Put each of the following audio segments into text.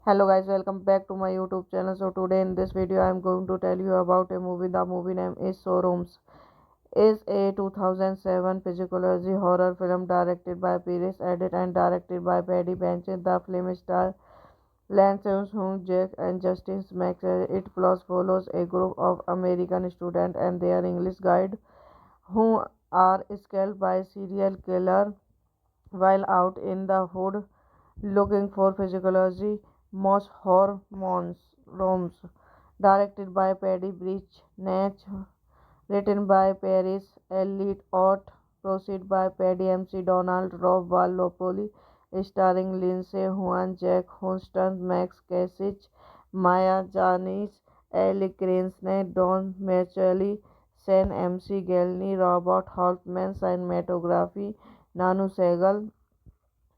Hello guys, welcome back to my YouTube channel. So today in this video I am going to tell you about a movie. The movie name is Showrooms. Is a 2007 psychology horror film directed by Paris Edit and directed by Paddy Benson. The film stars Lance Armstrong, Jack and Justice Maxwell. It plus follows a group of American students and their English guide who are scalped by a serial killer while out in the hood looking for physiology most hormones rooms. Directed by Paddy Bridge Natch, written by Paris Elliott Ott, proceed by Paddy MC Donald, Rob Valopoli, starring Lindsay Juan, Jack Houston, Max Kasich, Maya Janis, Ellie Cranston, Don Macaulay, Sen MC Gelny, Robert Holtman, cinematography, Nanu Segal,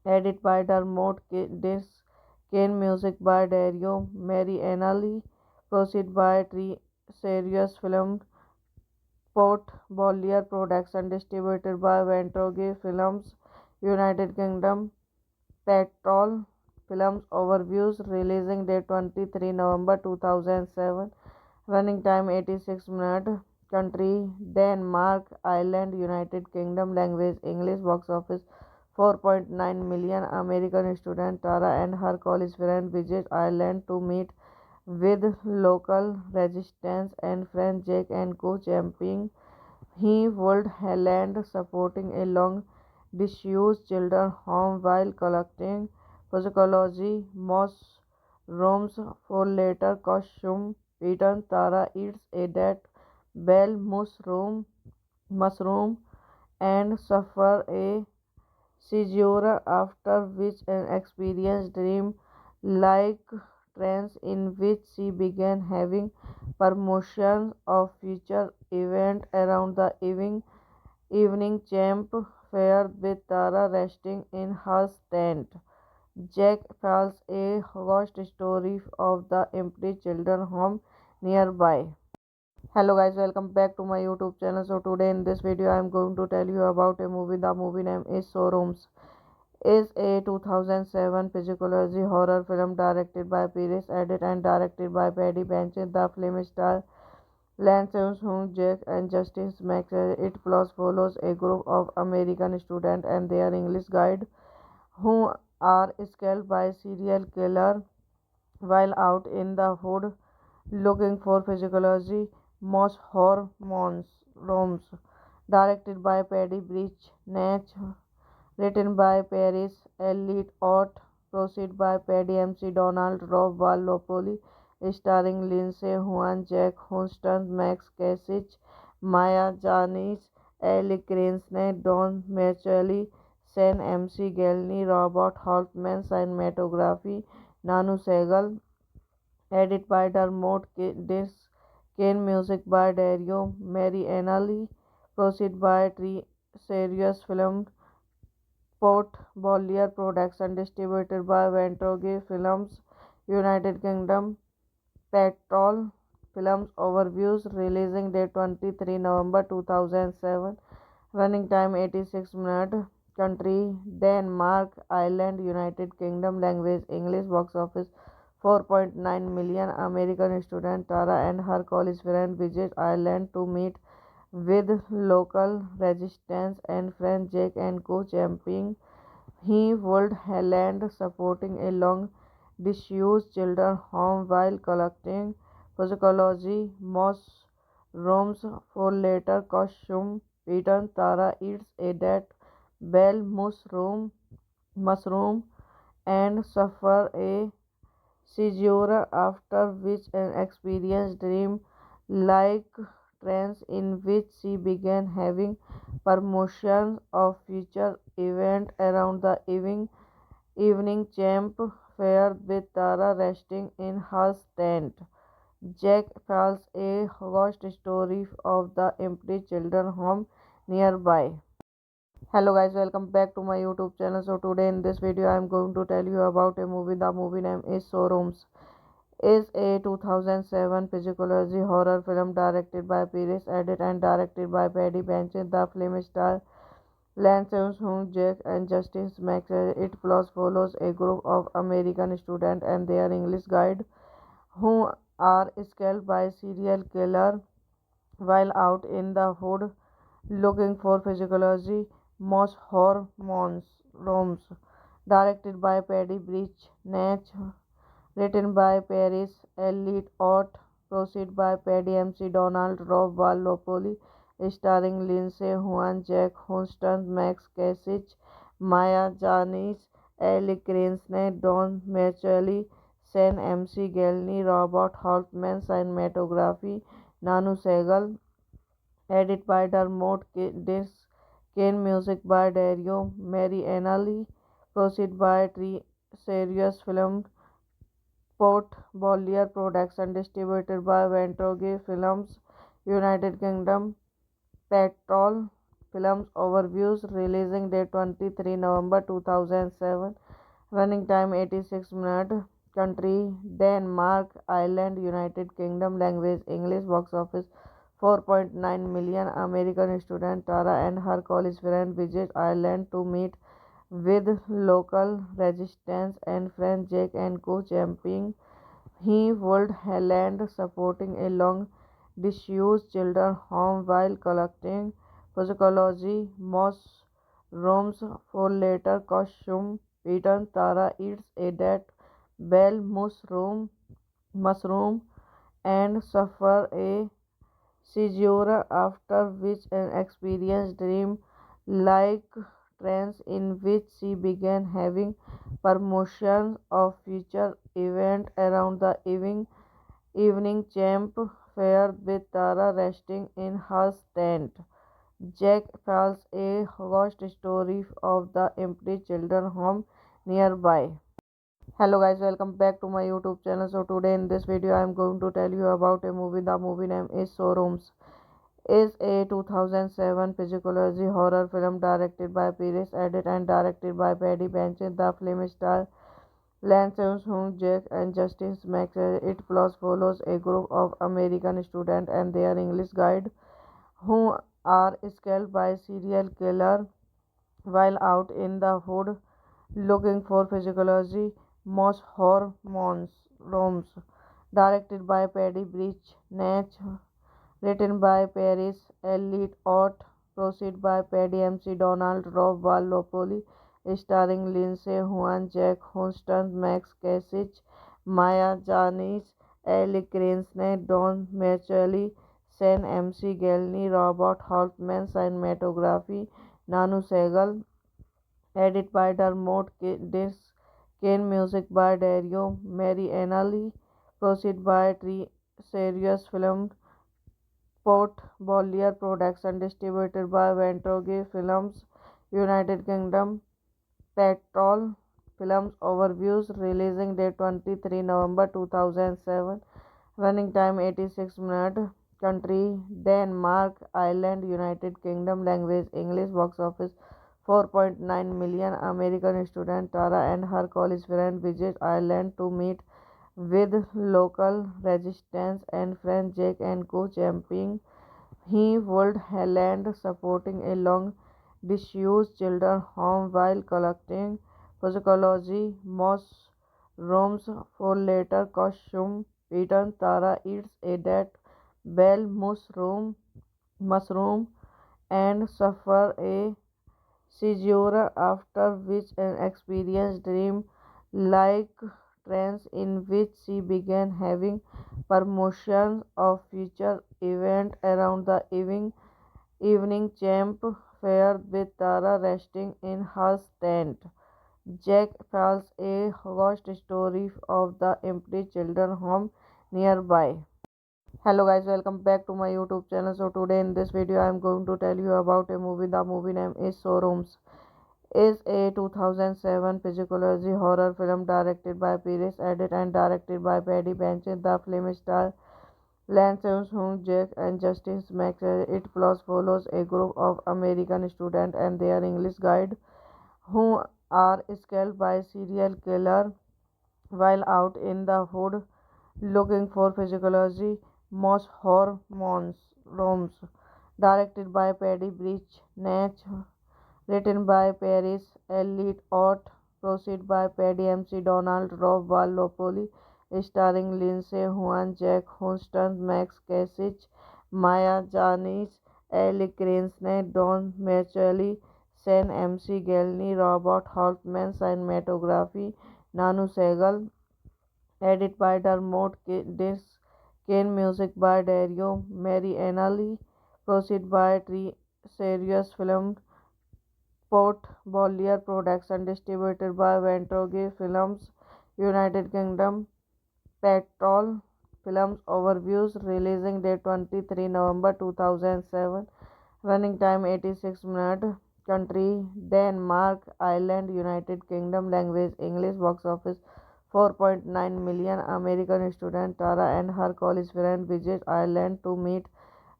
edit by Dermot Disc, Kane music by Dario Marianelli, proceed by Serious Film, Port Bollier Production, distributed by Ventroge Films, United Kingdom, Petrol Films Overviews, releasing date 23 November 2007, running time 86 minutes, country Denmark, Ireland, United Kingdom, language English, box office 4.9 million. American student Tara and her college friend visit Ireland to meet with local resistance and friend Jake and co-championing he would land supporting a long disused children's home while collecting psychology rooms for later costume pattern. Tara eats a dead bell mushroom and suffer a seizure, after which an experienced dream like trance in which she began having premonitions of future events around the evening camp fair with Tara resting in her tent. Jack tells a ghost story of the empty children's home nearby. Hello guys, welcome back to my YouTube channel. So today in this video I am going to tell you about a movie. The movie name is Showrooms. Is a 2007 psychology horror film directed by Paris Edit and directed by Paddy Benson. The film stars Lance Armstrong, Jack and Justice Maxwell. It plus follows a group of American students and their English guide who are scalped by a serial killer while out in the hood looking for physiology most hormones rooms. Directed by Paddy Bridge Natch, written by Paris Elliott Ott, proceed by Paddy MC Donald, Rob Valopoli, starring Lindsay Juan, Jack Houston, Max Kasich, Maya Janis, Ellie Cranston, Don Macaulay, Sen MC Gelny, Robert Holtman, cinematography, Nanu Segal, edit by Dermot Disc, Kane music by Dario Marianelli. Proceed by Tree Series Film. Port Bollier Production distributed by Ventroge Films, United Kingdom. Petrol Films Overviews. Releasing date 23 November 2007. Running time 86 minutes. Country Denmark, Ireland, United Kingdom. Language English. Box office 4.9 million. American student Tara and her college friend visit Ireland to meet with local resistance and friend Jack and co-championing. He would land supporting a long disused children's home while collecting psychology mushrooms for later costume pattern. Tara eats a dead bell mushroom and suffer a seizure, after which an experienced dream like trance in which she began having premonitions of future events around the evening campfire with Tara resting in her tent. Jack tells a ghost story of the empty children's home nearby. Hello guys, welcome back to my YouTube channel. So today in this video I am going to tell you about a movie. The movie name is Showrooms. Is a 2007 psychology horror film directed by Paris Edit and directed by Paddy Benson. The film stars Lance Armstrong, Jack and Justice Max. It plus follows a group of American students and their English guide who are scared by serial killer while out in the hood looking for physiology most hormones rooms. Directed by Paddy Breach Natch, written by Paris Elliott Ott, proceed by Paddy MC Donald, Rob Valopoli, starring Lindsay Huan, Jack Houston, Max Kasich, Maya Janis, Ellie Cranston, Don Macaulay, Sen MC Gelny, Robert Holtman, cinematography, Nanu Segal, edit by Dermot Dis, Kane music by Dario Marianelli, proceed by Tree Series Film. Port Bollier Production distributed by Ventroge Films, United Kingdom. Petrol Films Overviews. Releasing date 23 November 2007. Running time 86 minutes. Country Denmark, Ireland, United Kingdom. Language English. Box office 4.9 million. American student Tara and her college friend visit Ireland to meet with local resistance and friend Jack and co-championing. He would land supporting a long disused children's home while collecting psychology mushrooms for later costume pattern. Tara eats a dead bell mushroom and suffer a seizure, after which an experienced dream like trance in which she began having premonitions of future events around the evening campfire with Tara resting in her tent. Jack tells a ghost story of the empty children's home nearby. Hello guys, welcome back to my YouTube channel. So today in this video I am going to tell you about a movie. The movie name is Showrooms. Is a 2007 psychology horror film directed by Paris Edit and directed by Paddy Benson. The film stars Lance Armstrong, Jack and Justice Max. It plus follows a group of American students and their English guide who are scared by serial killer while out in the hood looking for physiology most hormones rooms. Directed by Paddy Breach Natch, written by Paris Elliott Ott, proceed by Paddy MC Donald, Rob Valopoli, starring Lindsay Huan, Jack Houston, Max Kasich, Maya Janis, Ellie Cranston, Don Macaulay, Sen MC Gelny, Robert Holtman, cinematography, Nanu Segal, edit by Dermot Dis, Kane music by Dario Marianelli, proceed by Tree Series Film. Port Bollier Production distributed by Ventroge Films, United Kingdom. Petrol Films Overviews. Releasing date 23 November 2007. Running time 86 minutes. Country Denmark, Ireland, United Kingdom. Language English. Box office 4.9 million. American student Tara and her college friend visit Ireland to meet with local resistance and friend Jake and co-championing. He would land supporting a long disused children's home while collecting psychology mushrooms for later costume. Peter Tara eats a dead bell mushroom and suffer a seizure, after which an experienced dream like trance in which she began having premonitions of future events around the evening camp fair with Tara resting in her tent. Jack tells a ghost story of the empty children's home nearby. Hello guys, welcome back to my YouTube channel. So today in this video I am going to tell you about a movie. The movie name is Showrooms. Is a 2007 psychology horror film directed by Pires Edit and directed by Paddy Benson. The film stars Lance Armstrong, Jack and Justice Max. It plus follows a group of American students and their English guide who are scared by serial killer while out in the hood looking for physiology most hormones rooms. Directed by Paddy Breach Natch, written by Paris Elliott Ott, proceed by Paddy MC Donald, Rob Valopoli, starring Lindsay Juan, Jack Houston, Max Kasich, Maya Janis, Ellie Cranston, Don Macaulay, Sen MC Gelny, Robert Holtman, cinematography, Nanu Segal, edit by Dermot Disc, Kane music by Dario Marianelli, proceed by Tree Serious Film, Port Bollier Production, distributed by Ventroge Films, United Kingdom, Petrol Films. Overviews, releasing date 23 November 2007, running time 86 minutes, country Denmark, Ireland, United Kingdom. Language English. Box office 4.9 million. American student Tara and her college friend visit Ireland to meet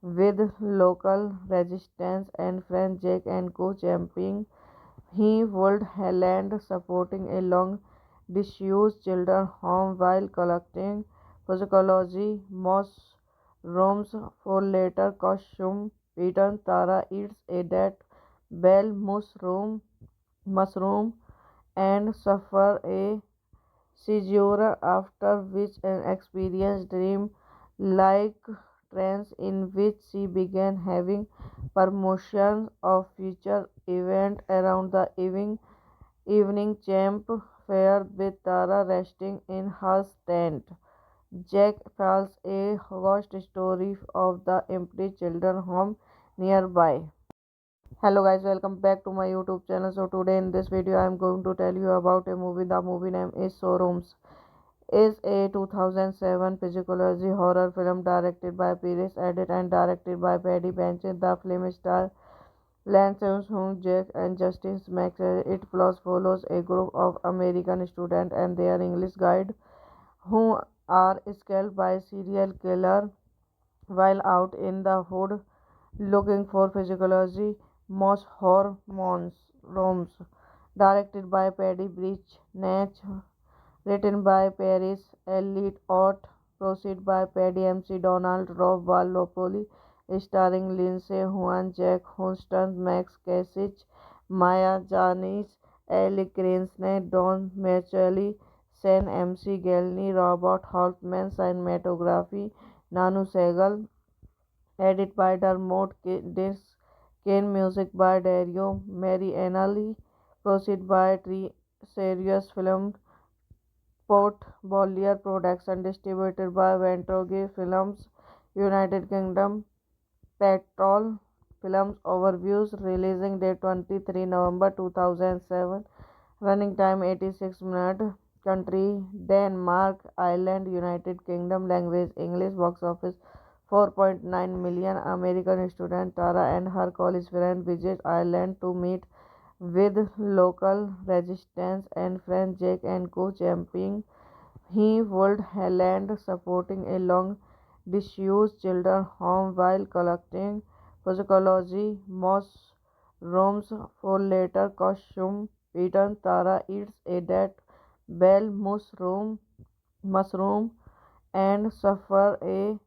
with local resistance and friend Jake and co-championing. He would land supporting a long disused children's home while collecting psychology mushrooms for later costume. Peter Tara eats a dead bell mushroom and suffer a seizure, after which an experienced dream like trance in which she began having premonitions of future events around the evening camp fair with Tara resting in her tent. Jack tells a ghost story of the empty children's home nearby. Hello guys, welcome back to my YouTube channel. So today in this video I am going to tell you about a movie. The movie name is Showrooms. Is a 2007 psychology horror film directed by Pires Edit and directed by Paddy Benson. The film stars Lance Armstrong, Jack and Justice Max. It plus follows a group of American students and their English guide who are scared by serial killer while out in the hood looking for physiology most hormones rooms. Directed by Paddy Breach Natch, written by Paris Elliott Ott, proceed by Paddy MC Donald, Rob Valopoli, starring Lindsay Juan, Jack Houston, Max Kasich, Maya Janis, Ellie Cranston, Don Macaulay, Sen MC Gelny, Robert Holtman, cinematography, Nanu Segal, edit by Dermot Disc, Kane music by Dario Marianelli, proceed by Tree Serious Film, Port Bollier Production, distributed by Ventroge Films, United Kingdom, Petrol Films. Overviews, releasing date 23 November 2007, running time 86 minutes, country Denmark, Ireland, United Kingdom. Language English. Box office 4.9 million. American student Tara and her college friend visit Ireland to meet with local resistance and friend Jake and co-championing. He would land supporting a long disused children's home while collecting psychology mushrooms for later costume pattern. Tara eats a dead bell mushroom and suffer a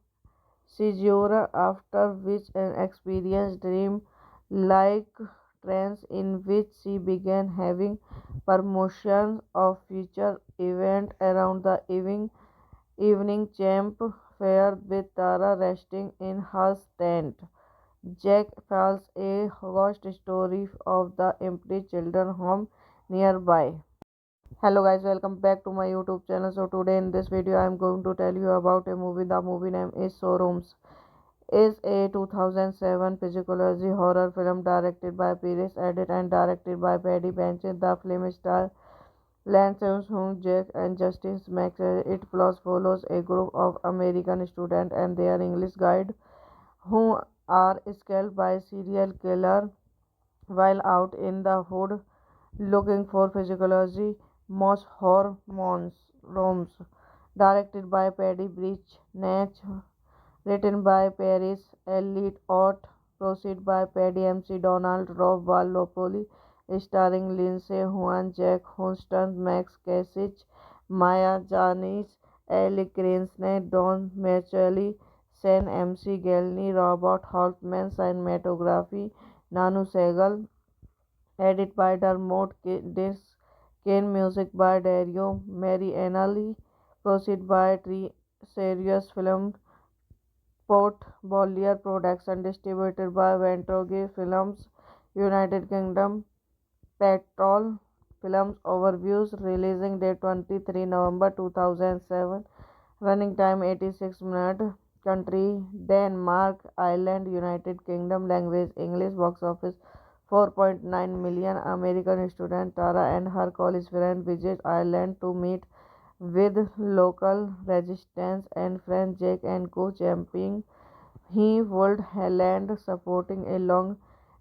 seizure, after which an experienced dream-like trance in which she began having premonitions of future events around the evening campfire with Tara resting in her tent. Jack tells a ghost story of the empty children's home nearby. Hello guys, welcome back to my YouTube channel. So today in this video I am going to tell you about a movie. The movie name is Showrooms. Is a 2007 psychology horror film directed by Paris Edit and directed by Paddy Benches. The film stars Lance Armstrong, Jack and Justice Max. It plus follows a group of American students and their English guide who are scared by serial killer while out in the hood looking for physiology most hormones rooms. Directed by Paddy Breach Natch, written by Paris Elliott Ott, proceed by Paddy MC Donald, Rob Valopoli, starring Lindsay Juan, Jack Houston, Max Kasich, Maya Janis, Ellie Cranston, Don Macaulay, Sen MC Gelny, Robert Holtman, cinematography, Nanu Segal, edit by Dermot Disc, Kane music by Dario Marianelli, proceed by Tree Serious Film, Port Bollier Production, distributed by Ventroge Films, United Kingdom, Petrol Films Overviews, releasing date 23 November 2007, running time 86 minutes, country Denmark, Ireland, United Kingdom, language English, box office 4.9 million. American student Tara and her college friend visit Ireland to meet with local resistance and friend Jack and co-championing he would land supporting a long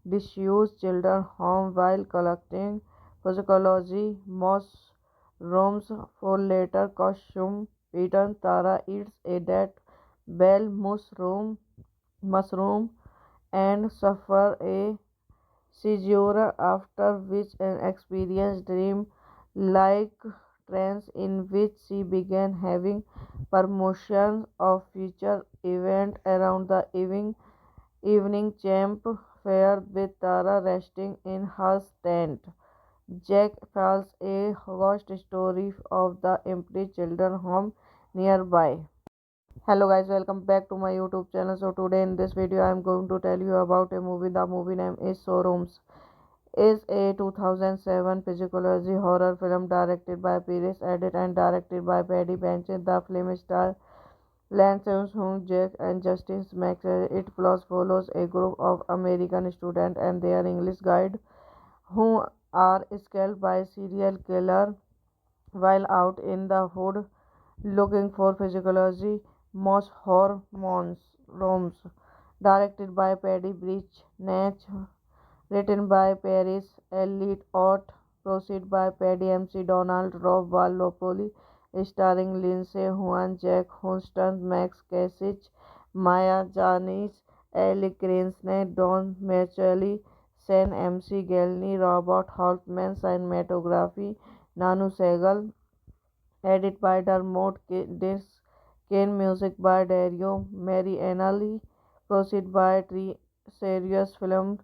disused children's home while collecting psychology mushrooms for later costume pattern. Tara eats a dead bell mushroom and suffer a seizure, after which an experienced dream-like trance in which she began having premonitions of future events around the evening campfire with Tara resting in her tent. Jack tells a ghost story of the empty children's home nearby. Hello guys, welcome back to my YouTube channel. So today in this video I am going to tell you about a movie. The movie name is Showrooms. Is a 2007 psychology horror film directed by Paris Edit and directed by Paddy Benches. The film stars Lance Armstrong, Jack and Justice Max. It plus follows a group of American students and their English guide who are scared by serial killer while out in the hood looking for physiology most hormones rooms. Directed by Paddy Breach Natch, written by Paris Elliott Ott, proceed by Paddy MC Donald, Rob Valopoli, starring Lindsay Juan, Jack Houston, Max Kasich, Maya Janis, Ellie Cranston, Don Macaulay, Sen MC Gelny, Robert Holtman, cinematography, Nanu Segal, edit by Dermot Disc, Kane music by Dario Marianelli, proceed by Tree Serious Film,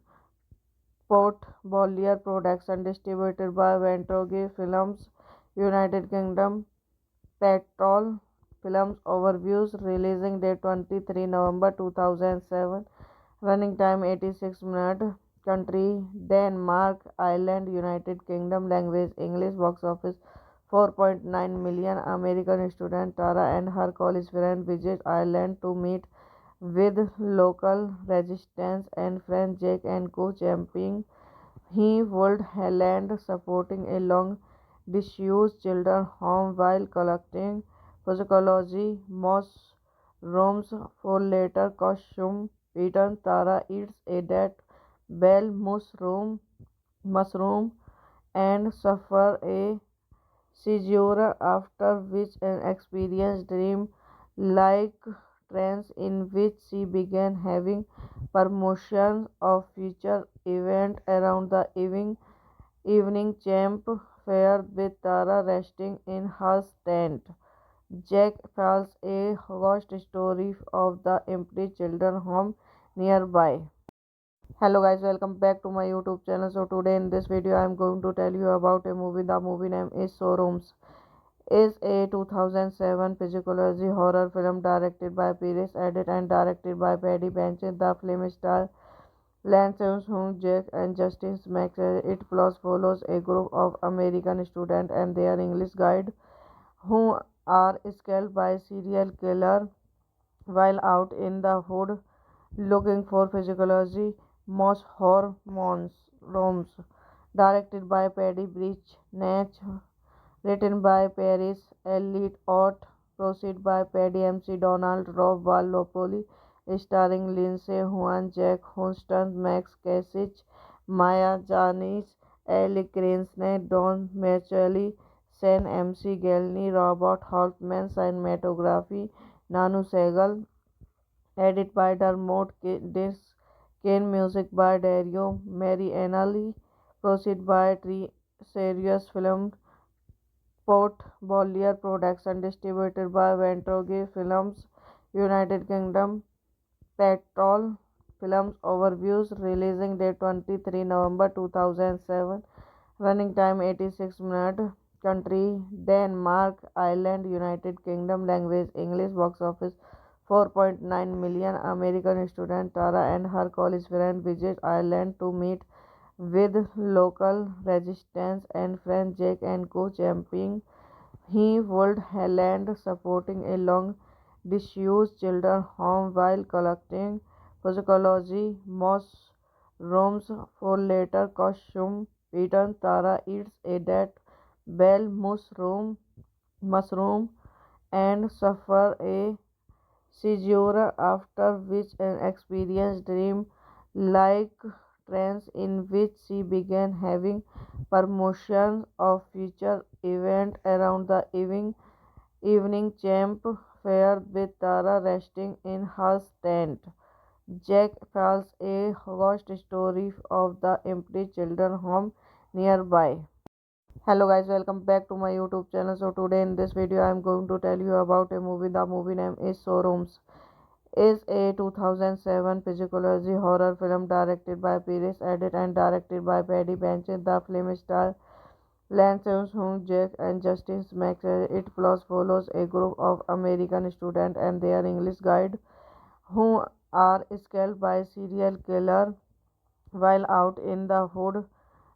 Port Bollier Production, distributed by Ventroge Films, United Kingdom, Petrol Films Overviews, releasing date 23 November 2007, running time 86 minutes, country Denmark, Ireland, United Kingdom, language English, box office 4.9 million. American student Tara and her college friend visit Ireland to meet with local resistance and friend Jack and co-championing he would land supporting a long disused children's home while collecting psychology mushrooms for later costume pattern. Tara eats a dead bell mushroom and suffer a seizure, after which an experienced dream-like trance in which she began having promotions of future events around the evening campfire with Tara resting in her tent. Jack tells a ghost story of the empty children's home nearby. Hello guys, welcome back to my YouTube channel. So today in this video I am going to tell you about a movie. The movie name is Showrooms. Is a 2007 psychology horror film directed by Paris Edit and directed by Paddy Benson. The film stars Lance Armstrong, Jack and Justice Max. It plus follows a group of American students and their English guide who are scaled by serial killer while out in the hood looking for physiology most hormones rooms. Directed by Paddy Breach Natch, written by Paris Elliott Ott, proceed by Paddy MC Donald, Rob Valopoli, starring Lindsay Huan, Jack Houston, Max Kasich, Maya Janis, Ellie Cranston, Don Macaulay, Sen MC Gelny, Robert Holtman, cinematography, Nanu Segal, edit by Dermot Disc, Kane music by Dario Marianelli, proceed by Tree Serious Film, Port Bollier Production, distributed by Ventroge Films, United Kingdom, Petrol Films Overviews, releasing date 23 November 2007, running time 86 minutes, country Denmark, Ireland, United Kingdom, language English, box office 4.9 million. American student Tara and her college friend visit Ireland to meet with local resistance and friend Jake and co-championing he would land supporting a long disused children's home while collecting psychology mushrooms for later costume pattern. Tara eats a dead bell mushroom and suffer a seizure, after which an experienced dream like trance in which she began having premonitions of future events around the evening campfire with Tara resting in her tent. Jack tells a ghost story of the empty children's home nearby. Hello guys, welcome back to my YouTube channel. So today in this video I am going to tell you about a movie. The movie name is Showrooms. Is a 2007 psychology horror film directed by Paris Edit and directed by Paddy Benson. The film stars Lance Armstrong, Jack and Justice Max. It plus follows a group of American students and their English guide who are scaled by serial killer while out in the hood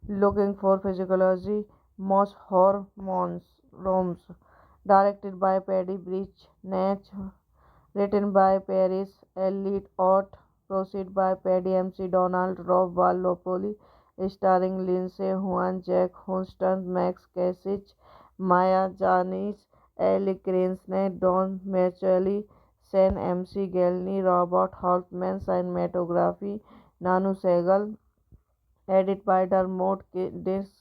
looking for physiology most hormones rooms. Directed by Paddy Breach Natch, written by Paris Elliott Ott, proceed by Paddy MC Donald, Rob Valopoli, starring Lindsay Huan, Jack Houston, Max Kasich, Maya Janis, Ellie Cranston, Don Macaulay, Sen MC Gelny, Robert Holtman, cinematography, Nanu Segal, edit by Dermot Disc,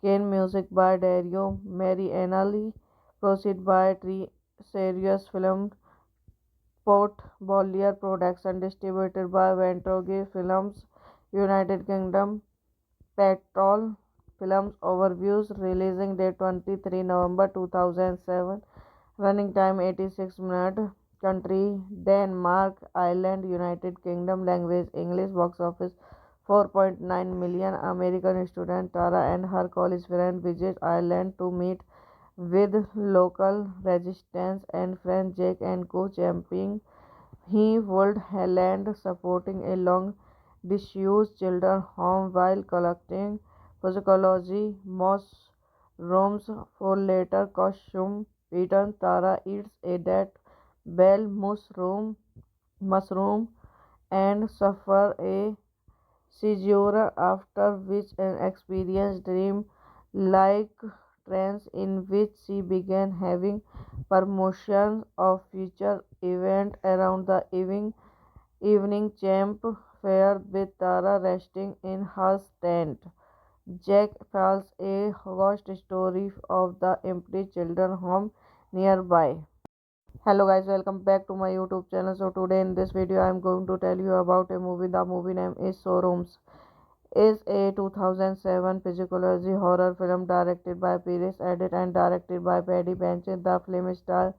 Kane music by Dario Marianelli, proceed by Tree Serious Film, Port Bollier Production, distributed by Ventroge Films, United Kingdom, Petrol Films Overviews, releasing date 23 November 2007, running time 86 minutes, country Denmark, Ireland, United Kingdom, language English, box office 4.9 million. American student Tara and her college friend visit Ireland to meet with local resistance and friend Jake and co-championing he would land supporting a long disused children's home while collecting psychology mushrooms for later costume pattern. Tara eats a dead bell mushroom and suffer a seizure, after which an experienced dream like trance in which she began having premonitions of future events around the evening campfire with Tara resting in her tent. Jack tells a ghost story of the empty children's home nearby. Hello guys, welcome back to my YouTube channel. So today in this video I am going to tell you about a movie. The movie name is Showrooms. Is a 2007 psychology horror film directed by Paris Edit and directed by Paddy Benson. The film stars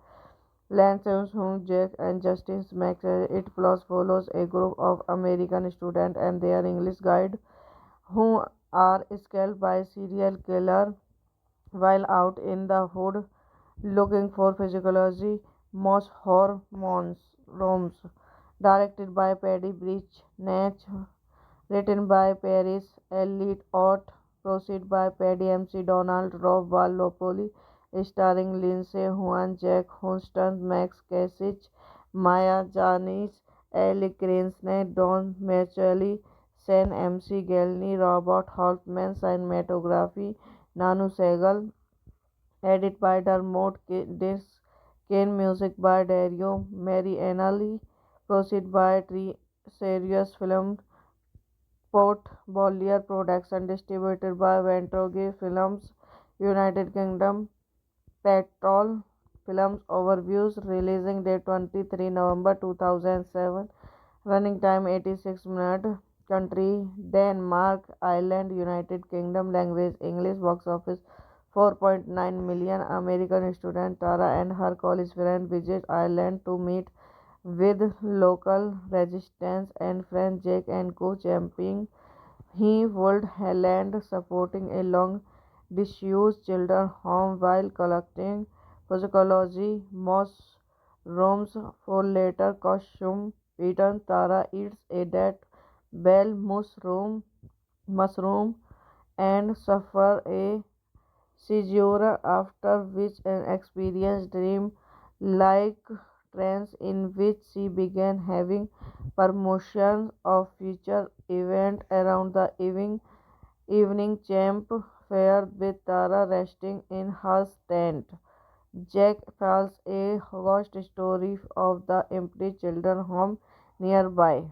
Lance Armstrong, Jake and Justin Max. It plus follows a group of American students and their English guide who are scared by a serial killer while out in the hood looking for physiology, most hormones, rooms. Directed by Paddy Breach, Natch, written by Paris Elliott Ott, proceed by Paddy MC Donald, Rob Valopoli, starring Lindsay Juan, Jack Houston, Max Kasich, Maya Janis, Ellie Cranston, Don Macaulay, Sen MC Gelny, Robert Holtman, cinematography, Nanu Segal, edit by Dermot Disc, Kane music by Dario Marianelli, proceed by Tree Serious Film, Port Bollier Production, distributed by Ventoge Films, United Kingdom, Petrol Films Overviews, releasing date 23 November 2007, running time 86 minutes, country Denmark, Ireland, United Kingdom, language English, box office 4.9 million. American student Tara and her college friend visit Ireland to meet with local resistance and friend Jake and co-championing he would land supporting a long disused children's home while collecting psychology rooms for later costume pattern. Tara eats a dead bell mushroom and suffer a seizure, after which an experience dream like trance in which she began having premonitions of future events around the evening campfire with Tara resting in her tent. Jack tells a ghost story of the empty children's home nearby.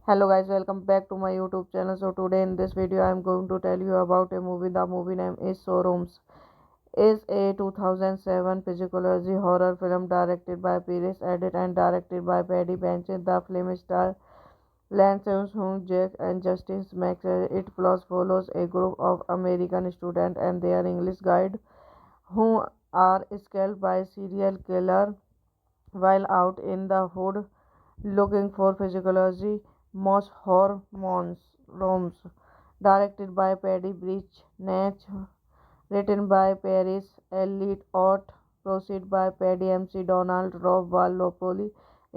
Hello guys, welcome back to my YouTube channel. So today in this video I am going to tell you about a movie. The movie name is Showrooms. Is a 2007 psychology horror film directed by Paris Edit and directed by Paddy Benson. The film stars Lance Armstrong, Jake and Justice Max. It plus follows a group of American students and their English guide who are scared by a serial killer while out in the hood looking for physiology, most hormones, rooms. Directed by Paddy Breach, Natch, written by Paris Elliott Ott, proceed by Paddy MC Donald, Rob Valopoli,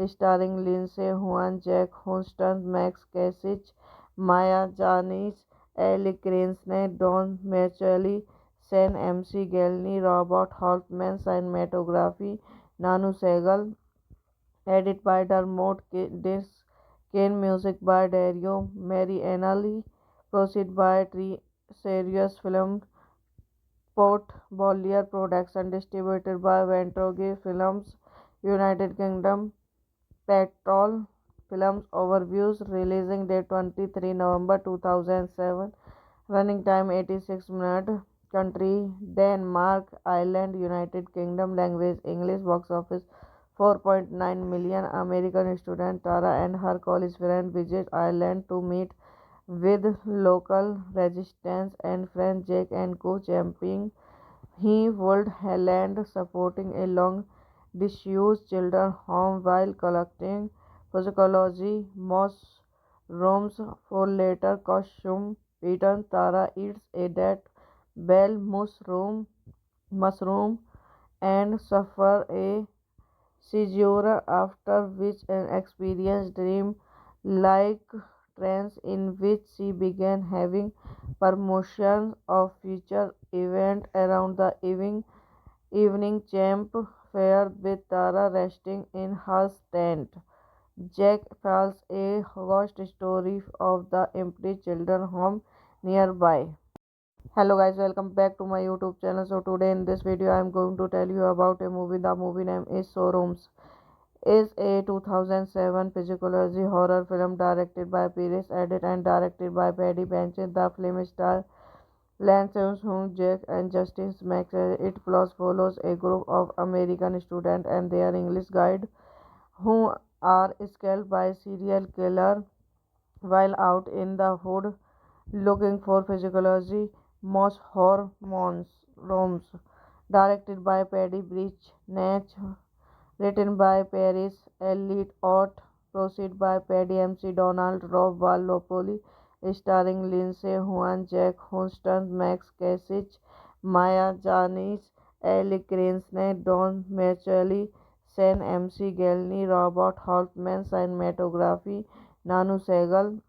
starring Lindsay Juan, Jack Houston, Max Kasich, Maya Janis, Ellie Cranston, Don Macaulay, Sen MC Gelny, Robert Holtman, cinematography, Nanu Segal, edit by Dermot Disc, Kane music by Dario Marianelli, proceed by Tree Serious Film, Port Bollier Production, distributed by Ventoge Films, United Kingdom, Petrol Films Overviews, releasing date 23 November 2007, running time 86 minutes, country Denmark, Ireland, United Kingdom, language English, box office 4.9 million. American student Tara and her college friend visit Ireland to meet with local resistance and friend Jake and co-championing he would land supporting a long disused children's home while collecting psychology rooms for later costume pattern. Tara eats a dead bell mushroom and suffer a seizure, after which an experience dream like trance in which she began having premonitions of future events around the evening campfire with Tara resting in her tent. Jack tells a ghost story of the empty children's home nearby. Hello guys, welcome back to my YouTube channel. So today in this video I am going to tell you about a movie. The movie name is Showrooms. Is a 2007 psychology horror film directed by Paris Edit and directed by Paddy Benson. The film stars Lance Armstrong, Jack and Justice Max. It plus follows a group of American students and their English guide who are scaled by serial killer while out in the hood looking for physiology, most hormones, Roms. Directed by Paddy Breach, Natch, written by Paris Elliott Ott, proceed by Paddy MC Donald, Rob Valopoli, starring Lindsay Juan, Jack Houston, Max Kasich, Maya Janis, Ellie Cranston, Don Macaulay, Sen MC Gelny, Robert Holtman, cinematography, Nanu Segal,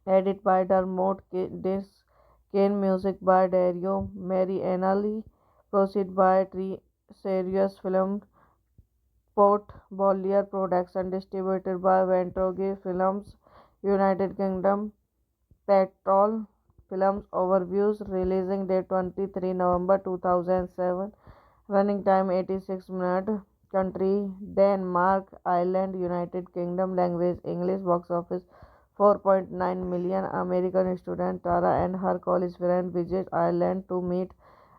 edit by Dermot Disc, Kane music by Dario Marianelli, proceed by Tree Serious Film, Port Bollier Production, distributed by Ventroge Films, United Kingdom, Petrol Films Overviews, releasing date 23 November 2007, running time 86 minutes, country Denmark, Ireland, United Kingdom, language English, box office 4.9 million. American student Tara and her college friend visit Ireland to meet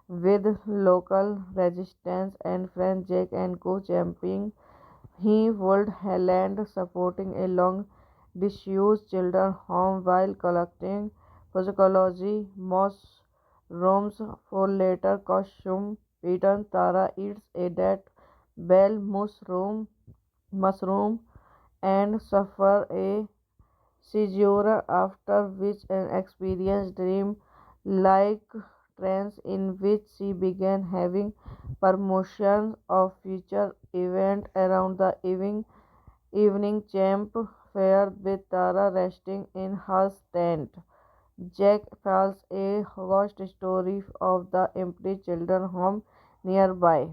with local resistance and friend Jake and co-championing he would land supporting a long disused children's home while collecting physiology rooms for later costume pattern. Tara eats a dead bell mushroom and suffer a seizure, after which an experienced dream like trance in which she began having premonitions of future events around the evening camp fair with Tara resting in her tent. Jack tells a ghost story of the empty children's home nearby.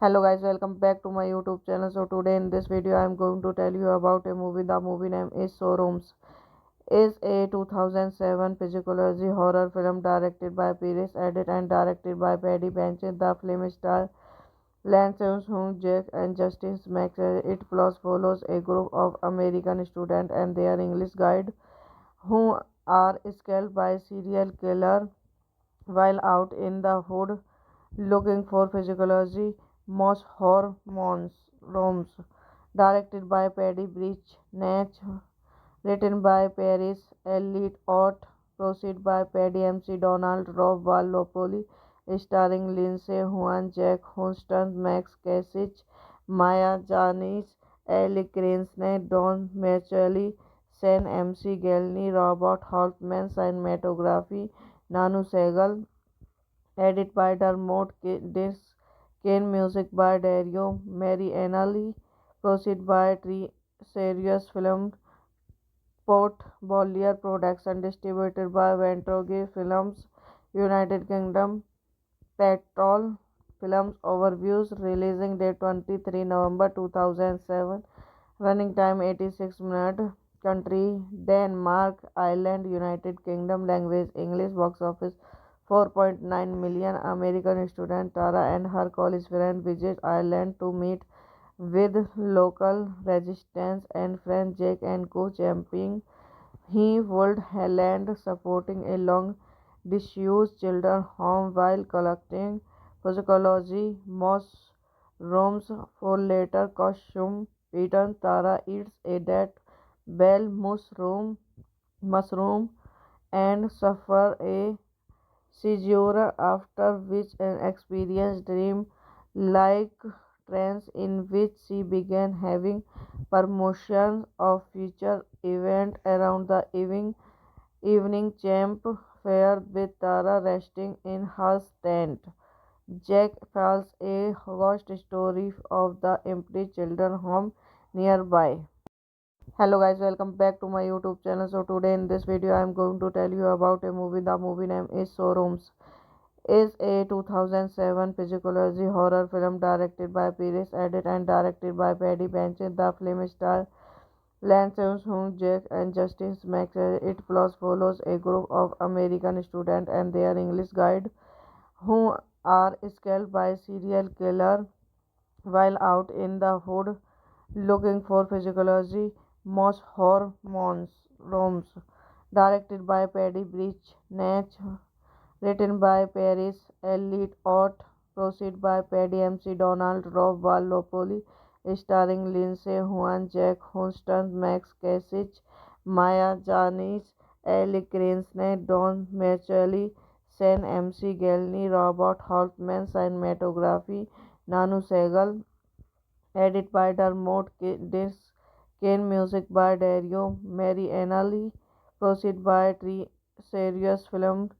Hello guys, welcome back to my YouTube channel. So today in this video I am going to tell you about a movie. The movie name is Showrooms. Is a 2007 psychology horror film directed by Paris Edit and directed by Paddy Benson. The film stars Lance Armstrong, Jack and Justice Max. It plus follows a group of American students and their English guide who are scaled by serial killer while out in the hood looking for physiology, most hormones, Roms. Directed by Paddy Breach, Natch, written by Paris Elliott Ott, proceed by Paddy MC Donald, Rob Valopoli, starring Lindsay Juan, Jack Houston, Max Kasich, Maya Janis, Ellie Cranston, Don Macaulay, Sen MC Gelny, Robert Holtman, cinematography, Nanu Segal, edit by Dermot Disc, Kane music by Dario Marianelli, proceed by Tree Serious Film, Port Bollier Production, distributed by Ventroge Films, United Kingdom, Petrol Films Overviews, releasing date 23 November 2007, running time 86 minutes, country Denmark, Ireland, United Kingdom, language English, box office 4.9 million. American student Tara and her college friend visit Ireland to meet with local resistance and friend Jake and co-championing he would land supporting a long disused children's home while collecting physiology rooms for later costume pattern. Tara eats a dead bell mushroom and suffer a seizure, after which an experienced dream like trance in which she began having premonitions of future events around the evening camp fair with Tara resting in her tent. Jack tells a ghost story of the empty children's home nearby. Hello guys, welcome back to my YouTube channel. So today in this video I am going to tell you about a movie. The movie name is Showrooms. Is a 2007 psychology horror film directed by Paris Edit and directed by Paddy Benson. The film stars Lance Armstrong, Jack and Justice Max. It plus follows a group of American students and their English guide who are scaled by serial killer while out in the hood looking for physiology, most hormones, Roms. Directed by Paddy Breach, Natch, written by Paris Elliott Ott, proceed by Paddy MC Donald, Rob Valopoli, starring Lindsay Juan, Jack Houston, Max Kasich, Maya Janis, Ellie Cranston, Don Macaulay, Sen MC Gelny, Robert Holtman, cinematography, Nanu Segal, edit by Dermot Dis, Kane music by Dario Marianelli, proceed by Tree Serious Film,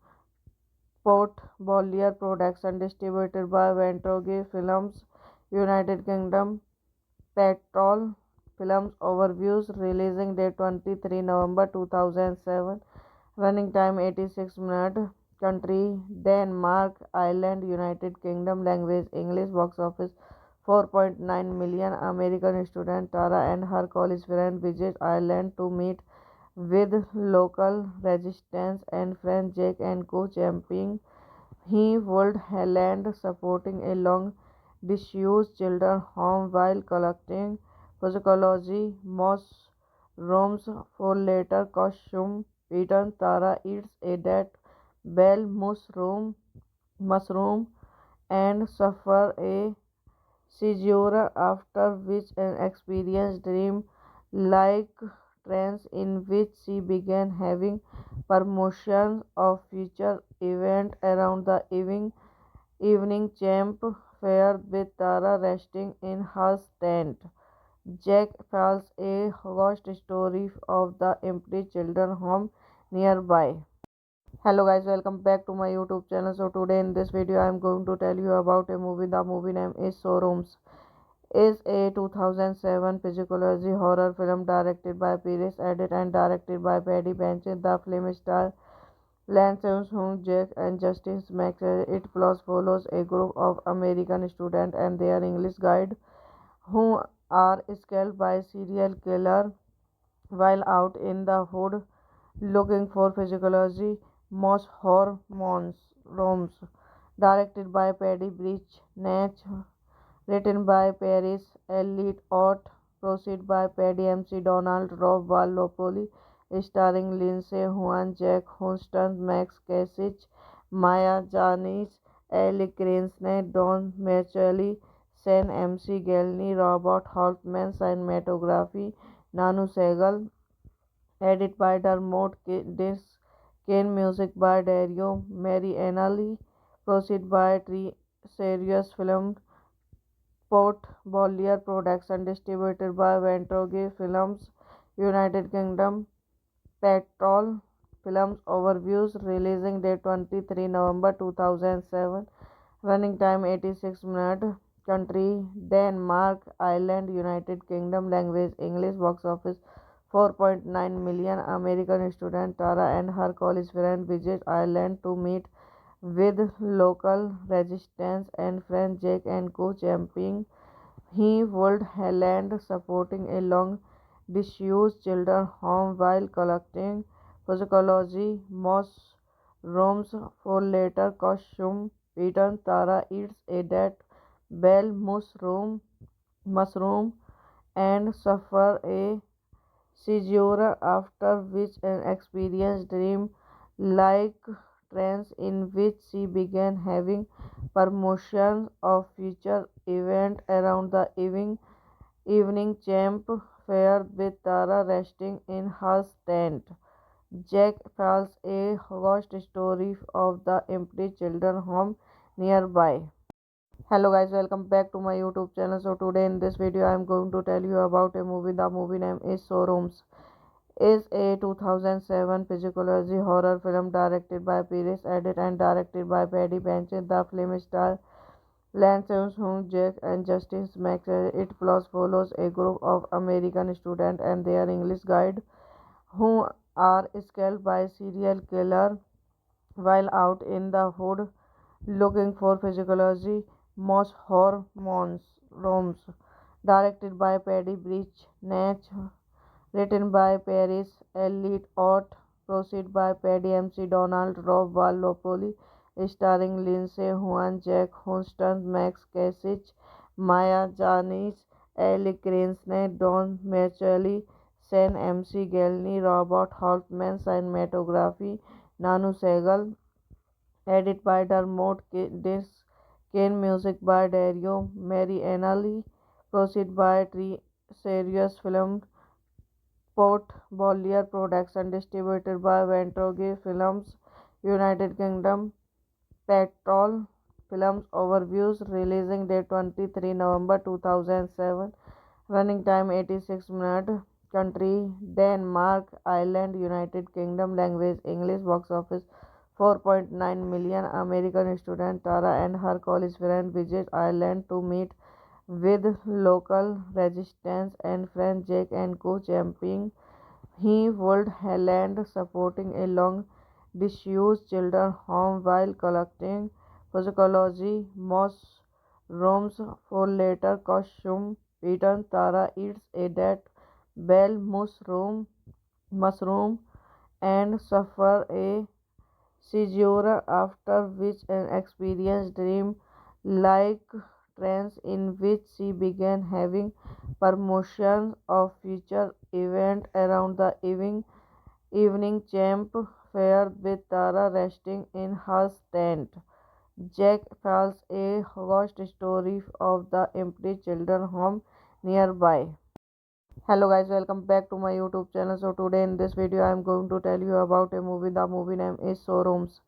Port Bollier Production, distributed by Ventoge Films, United Kingdom, Petrol Films Overviews, releasing date 23 November 2007, running time 86 minutes, country Denmark, Ireland, United Kingdom, language English, box office 4.9 million. American student Tara and her college friend visit Ireland to meet with local resistance and friend Jake and co-championing he would land supporting a long disused children's home while collecting psychology mushrooms for later costume. Peter Tara eats a dead bell mushroom and suffer a seizure, after which an experienced dream like trance in which she began having premonitions of future events around the evening camp fair with Tara resting in her tent. Jack tells a ghost story of the empty children's home nearby. Hello guys, welcome back to my YouTube channel. So today in this video I am going to tell you about a movie. The movie name is Showrooms. Is a 2007 psychology horror film directed by Paris Edit and directed by Paddy Benson. The film stars Lance Armstrong, Jack and Justice Max. It plus follows a group of American students and their English guide who are scared by serial killer while out in the hood looking for physiology most hormones rooms. Directed by Paddy Breach Natch, written by Paris Elliott Ott, proceed by Paddy MC Donald, Rob Valopoli, starring Lindsay Juan, Jack Houston, Max Kasich, Maya Janis, Ellie Cranston, Don Macaulay, Sen MC Gelny, Robert Holtman, cinematography, Nanu Segal, edit by Dermot Dis, Kane music by Dario Marianelli, proceed by Tree Serious Film, Port Bollier Production, distributed by Ventoge Films, United Kingdom, Petrol Films Overviews, releasing date 23 November 2007, running time 86 minutes, country Denmark, Ireland, United Kingdom, language English, box office 4.9 million. American student Tara and her college friend visit Ireland to meet with local resistance and friend Jake and co-championing he would land supporting a long disused children's home while collecting psychology mushrooms for later costume. Peter Tara eats a dead bell mushroom and suffer a seizure, after which an experienced dream like trance in which she began having premonitions of future events around the evening camp fair with Tara resting in her tent. Jack tells a ghost story of the empty children's home nearby. Hello guys, welcome back to my YouTube channel. So today in this video I am going to tell you about a movie. The movie name is Showrooms. Is a 2007 psychology horror film directed by Paris Edit and directed by Paddy Benson. The film stars Lance Armstrong, Jack and Justice Max. It plus follows a group of American students and their English guide who are scared by serial killer while out in the hood looking for physiology most hormones rooms. Directed by Paddy Breach Natch, written by Paris Elliott Ott, proceed by Paddy MC Donald, Rob Valopoli, starring Lindsay Juan, Jack Houston, Max Kasich, Maya Janis, Ellie Cranston, Don Macaulay, Sen MC Gelny, Robert Holtman, cinematography, Nanu Segal, edit by Dermot Dis, Kane music by Dario Marianelli, proceed by Tree Serious Film, Port Bollier Production, distributed by Ventroge Films, United Kingdom, Petrol Films Overviews, releasing date 23 November 2007, running time 86 minutes, country Denmark, Ireland, United Kingdom, language English, box office 4.9 million. American student Tara and her college friend visit Ireland to meet with local resistance and friend Jake and co-championing he would land supporting a long disused children's home while collecting psychology mushrooms for later costume pattern. Tara eats a dead bell mushroom and suffer a seizure, after which an experience dream like trance in which she began having premonitions of future events around the evening campfire with Tara resting in her tent. Jack tells a ghost story of the empty children's home nearby. Hello guys, welcome back to my YouTube channel. So today in this video I am going to tell you about a movie. The movie name is Showrooms.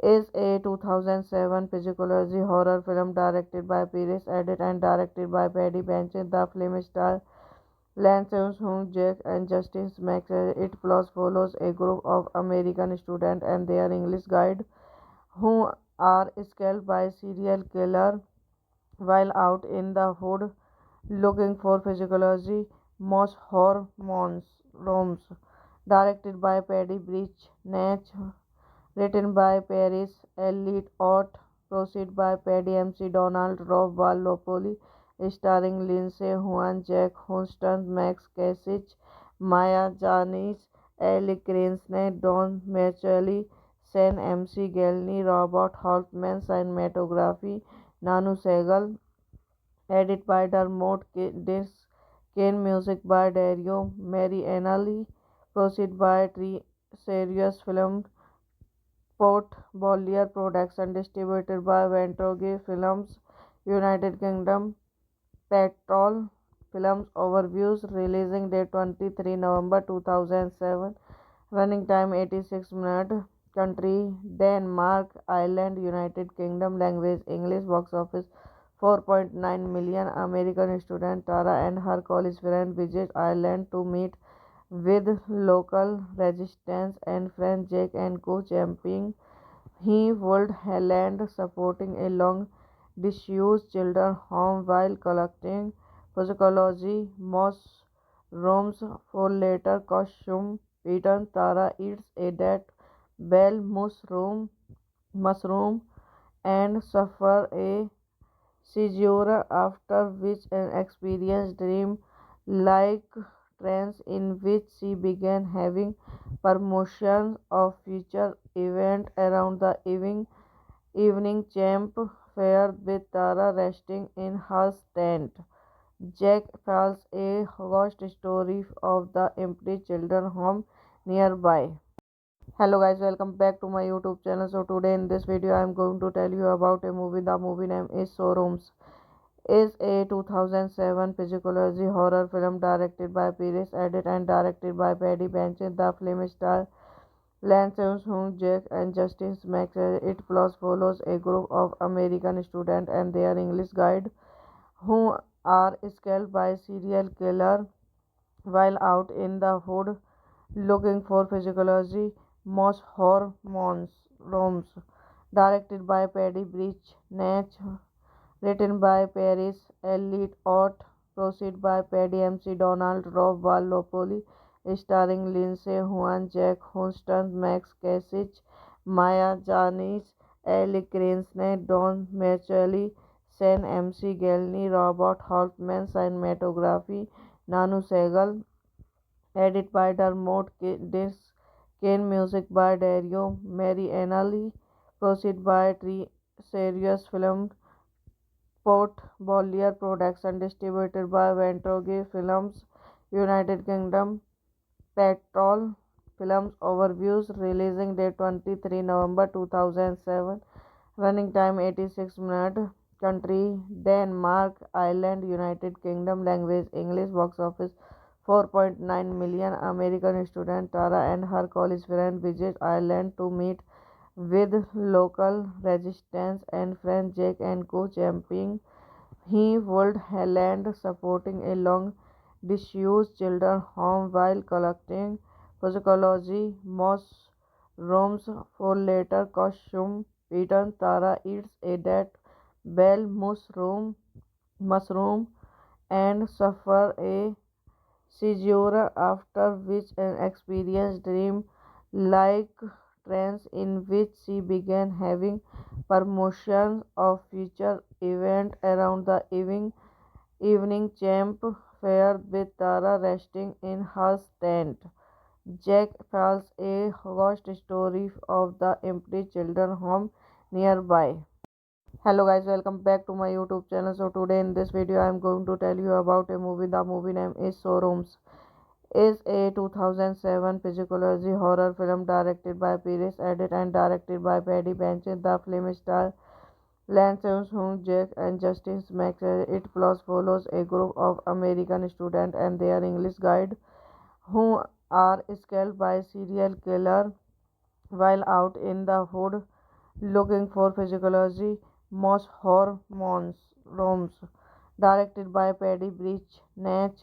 Is a 2007 psychology horror film directed by Paris Edit and directed by Paddy Benson. The film stars Lance Armstrong, Jack, and Justice Max. It plus follows a group of American students and their English guide who are scalped by serial killer while out in the hood looking for physiology most hormones rooms. Directed by Paddy Breach Natch, written by Paris Elliott Ott, proceed by Paddy MC Donald, Rob Valopoli, starring Lindsay Juan, Jack Houston, Max Kasich, Maya Janis, Ellie Cranston, Don Macaulay, Sen MC Gelny, Robert Holtman, cinematography, Nanu Segal, edit by Dermot Dis, Kane music by Dario Marianelli, proceed by Tree Serious Film, Port Bollier Production, distributed by Ventroge Films, United Kingdom, Petrol Films Overviews, releasing date 23 November 2007, running time 86 minutes, country Denmark, Ireland, United Kingdom, language English, box office 4.9 million. American student Tara and her college friend visit Ireland to meet with local resistance and friend Jake and co-championing he would land supporting a long disused children's home while collecting psychology mushrooms for later costume pattern. Tara eats a dead bell mushroom and suffer a seizure, after which an experience dream like trance in which she began having premonitions of future events around the evening campfire with Tara resting in her tent. Jack tells a ghost story of the empty children's home nearby. Hello guys, welcome back to my YouTube channel. So today in this video I am going to tell you about a movie. The movie name is Showrooms. Is a 2007 psychology horror film directed by Paris Edit and directed by Paddy Benson. The film stars Lance Armstrong, Jack, and Justice Max. It plus follows a group of American students and their English guide who are scalped by serial killer while out in the hood looking for physiology most hormones rooms. Directed by Paddy Breach Natch, written by Paris Elliott Ott, proceed by Paddy MC Donald, Rob Valopoli, starring Lindsay Juan, Jack Houston, Max Kasich, Maya Janis, Ellie Cranston, Don Macaulay, Sen MC Gelny, Robert Holtman, cinematography, Nanu Segal, edit by Dermot Dis, Kane music by Dario Marianelli, proceed by Tree Serious Film, Port Bollier Production, distributed by Ventroge Films, United Kingdom, Petrol Films Overviews. Releasing date 23 November 2007. Running time 86 minutes. Country Denmark. Ireland, United Kingdom. Language English. Box office 4.9 million. American student Tara and her college friend visit Ireland to meet with local resistance and friend Jack and co-championing. He would land supporting a long disused children's home while collecting psychology mushrooms for later costume pattern. Tara eats a dead bell mushroom and suffer a seizure, after which an experience dream like trance in which she began having premonitions of future events around the evening camp fair with Tara resting in her tent. Jack tells a ghost story of the empty children's home nearby. Hello guys, welcome back to my YouTube channel. So today in this video I am going to tell you about a movie. The movie name is Showrooms. Is a 2007 psychology horror film directed by Paris Edit and directed by Paddy Benson. The film stars Lance Armstrong, Jack, and Justice Max. It plus follows a group of American students and their English guide who are scaled by a serial killer while out in the hood looking for physiology most hormones rooms. Directed by Paddy Breach Natch,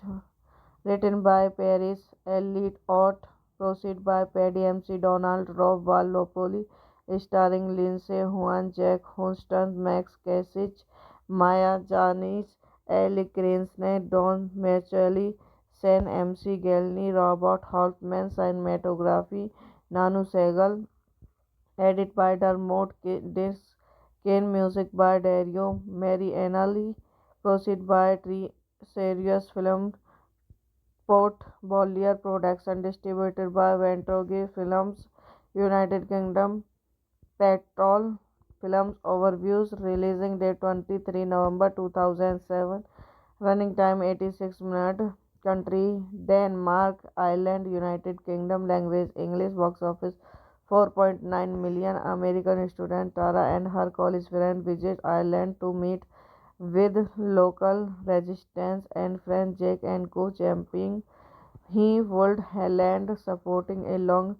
written by Paris Elliott Ott, proceed by Paddy MC Donald, Rob Valopoli, starring Lindsay Juan, Jack Houston, Max Kasich, Maya Janis, Ellie Cranston, Don Macaulay, Sen MC Gelny, Robert Holtman, cinematography, Nanu Segal, edit by Dermot Kane, music by Dario Marianelli, proceed by Tree Serious Film, Port Bollier Production, distributed by Ventoge Films, United Kingdom, Petrol Films Overviews. Releasing date 23 November 2007. Running time 86 minutes. Country Denmark. Ireland, United Kingdom. Language English. Box office 4.9 million. American student Tara and her college friend visit Ireland to meet with local resistance and friend Jack and co-championing. He would land supporting a long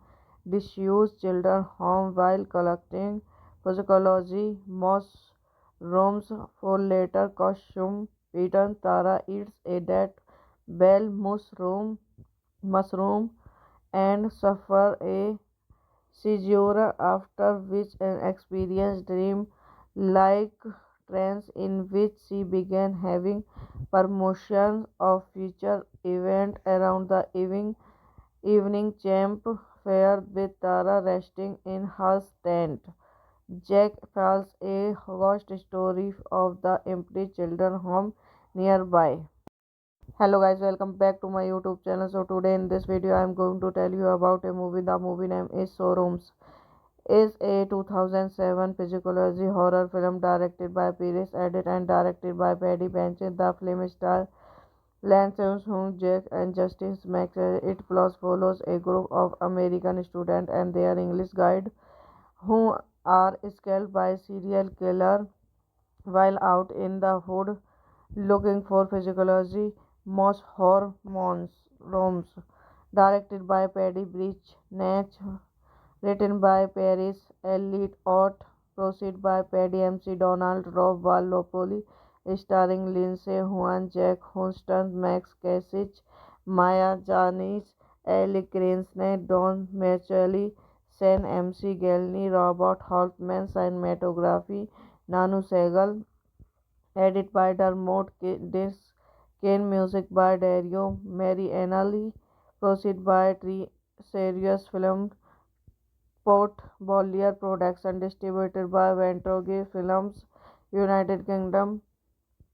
disused children's home while collecting psychology mushrooms for later costume pattern. Tara eats a dead bell mushroom and suffer a seizure, after which an experience dream like trance in which she began having premonitions of future events around the evening camp fair with Tara resting in her tent. Jack tells a ghost story of the empty children's home nearby. Hello guys, welcome back to my YouTube channel. So today in this video I am going to tell you about a movie. The movie name is Showrooms. Is a 2007 psychology horror film directed by Paris Edit and directed by Paddy Benson. The film stars Lance Armstrong, Jack, and Justice Max. It plus follows a group of American students and their English guide who are scaled by a serial killer while out in the hood looking for physiology most hormones rooms. Directed by Paddy Breach Natch, written by Paris Elliott Ott, proceed by Paddy MC Donald, Rob Valopoli, starring Lindsay Juan, Jack Houston, Max Kasich, Maya Janis, Ellie Cranston, Don Macaulay, Sen MC Gelny, Robert Holtman, cinematography, Nanu Segal, edit by Dermot Kane, music by Dario Marianelli, proceed by Tree Serious Film, Port Bollier Production, distributed by Ventoge Films, United Kingdom,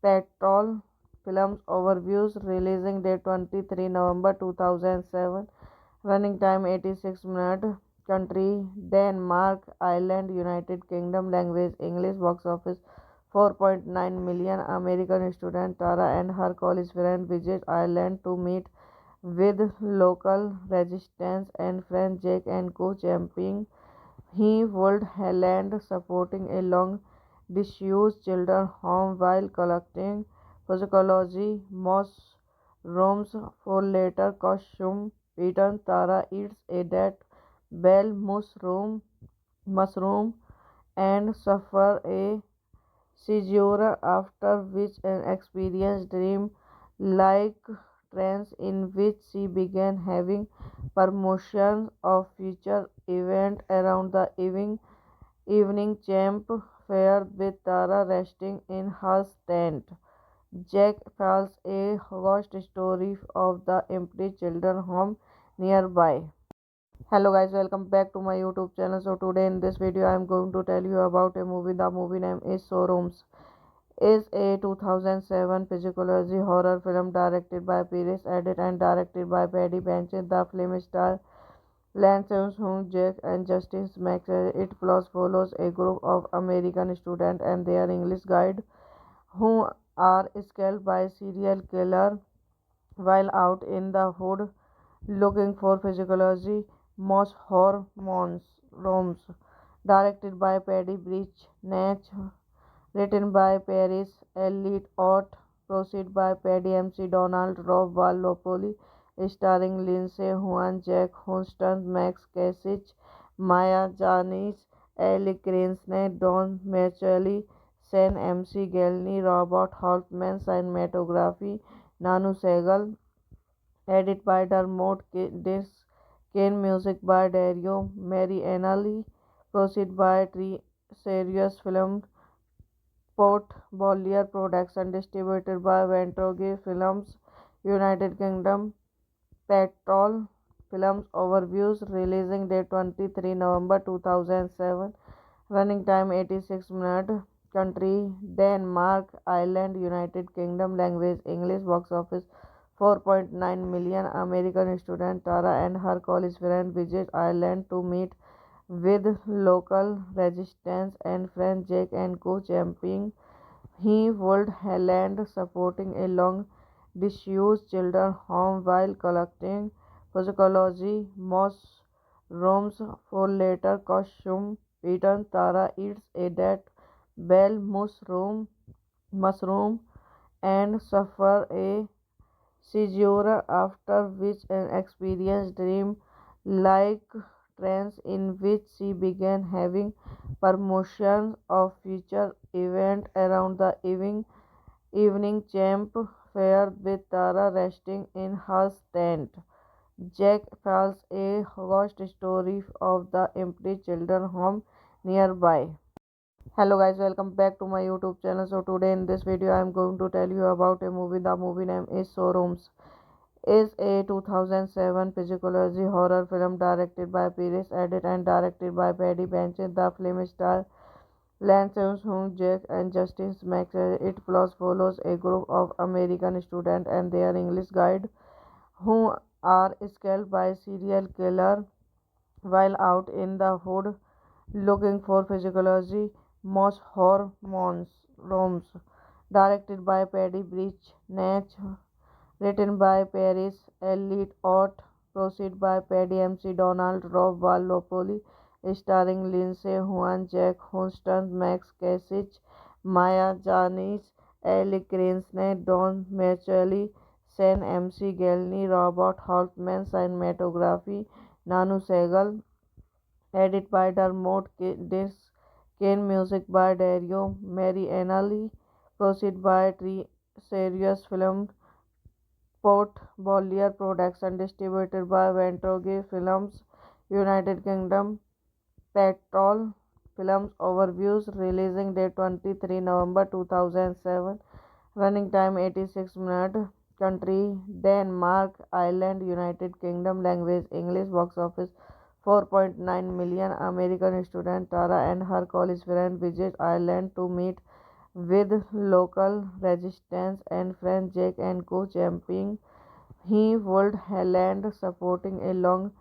Petrol Films Overviews. Releasing date 23 November 2007. Running time 86 minutes. Country Denmark. Ireland, United Kingdom. Language English. Box office 4.9 million. American student Tara and her college friend visit Ireland to meet with local resistance and French Jack and Co championing. He would land supporting a long disused children's home while collecting psychology mushrooms for later costume. Peter Tara eats a dead bell mushroom and suffer a seizure, after which an experienced dream like trance in which she began having premonitions of future events around the evening camp fare with Tara resting in her tent. Jack tells a ghost story of the empty children's home nearby. Hello guys, welcome back to my YouTube channel. So today in this video I am going to tell you about a movie. The movie name is Showrooms. Is a 2007 psychology horror film directed by Paris Edit and directed by Paddy Benson. The film stars Lance Armstrong, Jack and Justice Max. It plus follows a group of American students and their English guide who are scared by serial killer while out in the hood looking for physiology most hormones rooms. Directed by Paddy Breach Natch, written by Paris Elliott Ott, proceed by Paddy MC Donald, Rob Valopoli, starring Lindsay Juan, Jack Houston, Max Kasich, Maya Janis, Ellie Cranston, Don Macaulay, Sen MC Gelny, Robert Holtman, cinematography, Nanu Segal, edit by Dermot Disc, Kane music by Dario Marianelli, proceed by Tree Serious Film, Port Bollier Production, distributed by Ventroge Films, United Kingdom, Petrol Films Overviews, releasing date 23 November 2007, running time 86 minutes, country Denmark, Ireland, United Kingdom, language English, box office 4.9 million. American student Tara and her college friend visit Ireland to meet with local resistance and French Jack and Co championing. He would land supporting a long disused children's home while collecting psychology mushrooms for later costume. Peter Tara eats a dead bell mushroom and suffer a seizure, after which an experienced dream like trance in which she began having premonitions of future events around the evening camp fare with Tara resting in her tent. Jack tells a ghost story of the empty children's home nearby. Hello guys, welcome back to my YouTube channel. So today in this video I am going to tell you about a movie. The movie name is Showrooms. Is a 2007 psychology horror film directed by Paris Edit and directed by Paddy Benson. The film stars Lance Armstrong, Jack and Justice Max. It plus follows a group of American students and their English guide who are scared by serial killer while out in the hood looking for physiology most hormones rooms. Directed by Paddy Breach Natch, written by Paris Elliott Ott, proceed by Paddy MC Donald, Rob Valopoli, starring Lindsay Juan, Jack Houston, Max Kasich, Maya Janis, Ellie Cranston, Don Macaulay, Sen MC Gelny, Robert Holtman, cinematography, Nanu Segal, edit by Dermot Disc, Kane music by Dario Marianelli, proceed by Tree Serious Film, Port Bollier Production, distributed by Ventroge Films, United Kingdom, Petrol Films Overviews, releasing date 23 November 2007, running time 86 minutes, country Denmark, Ireland, United Kingdom, language English, box office 4.9 million. American student Tara and her college friend visit Ireland to meet with local resistance and French Jack and Co championing. He would land supporting a long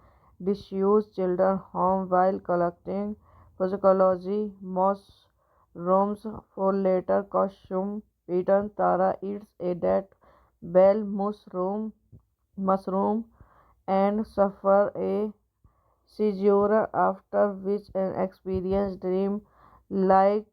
disused children's home while collecting psychology mushrooms for later costume. Peter Tara eats a dead bell mushroom mushroom and suffer a seizure, after which an experienced dream like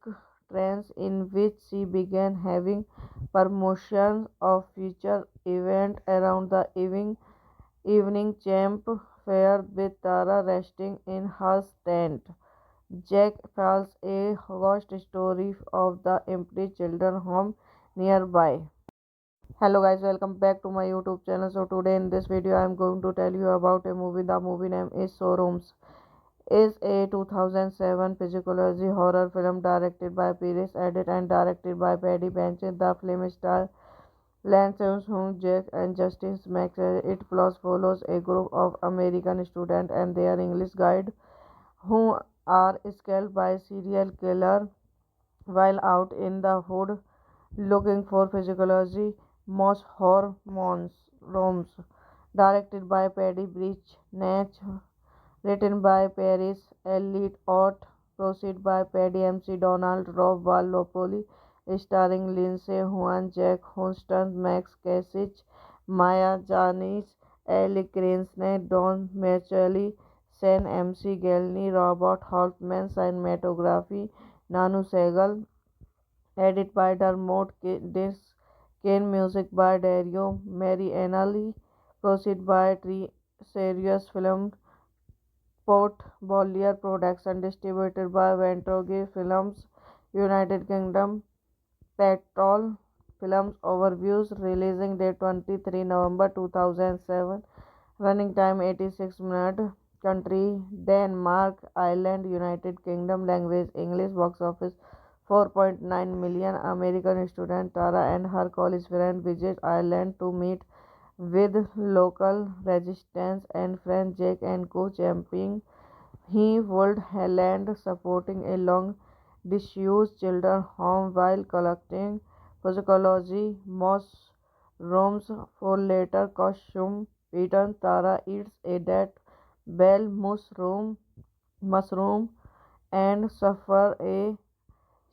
trance in which she began having premonitions of future events around the evening campfire with Tara resting in her tent. Jack tells a ghost story of the empty children's home nearby. Hello guys, welcome back to my YouTube channel. So today in this video I am going to tell you about a movie. The movie name is Showrooms. Is a 2007 psychology horror film directed by Paris Edit and directed by Paddy Benson. The film stars Lance Armstrong, Jack and Justice Max. It plus follows a group of American students and their English guide who are scared by serial killer while out in the hood looking for physiology most hormones rooms. Directed by Paddy Breach Natch, written by Paris Elliott Ott, proceed by Paddy MC Donald, Rob Valopoli, starring Lindsay Juan, Jack Houston, Max Kasich, Maya Janis, Ellie Cranston, Don Macaulay, Sen MC Gelny, Robert Holtman, cinematography, Nanu Segal, edit by Dermot Disc, Kane music by Dario Marianelli, proceed by Serious Film, Port Bollier Production, distributed by Ventoge Films, United Kingdom, Petrol Films Overviews, releasing date 23 November 2007, running time 86 minutes, country Denmark, Ireland, United Kingdom, language English, box office 4.9 million. American student Tara and her college friend visit Ireland to meet with local resistance and friend Jack and co-championing he would land supporting a long disused children's home while collecting psychology mushrooms for later costume pattern. Tara eats a dead bell mushroom and suffer a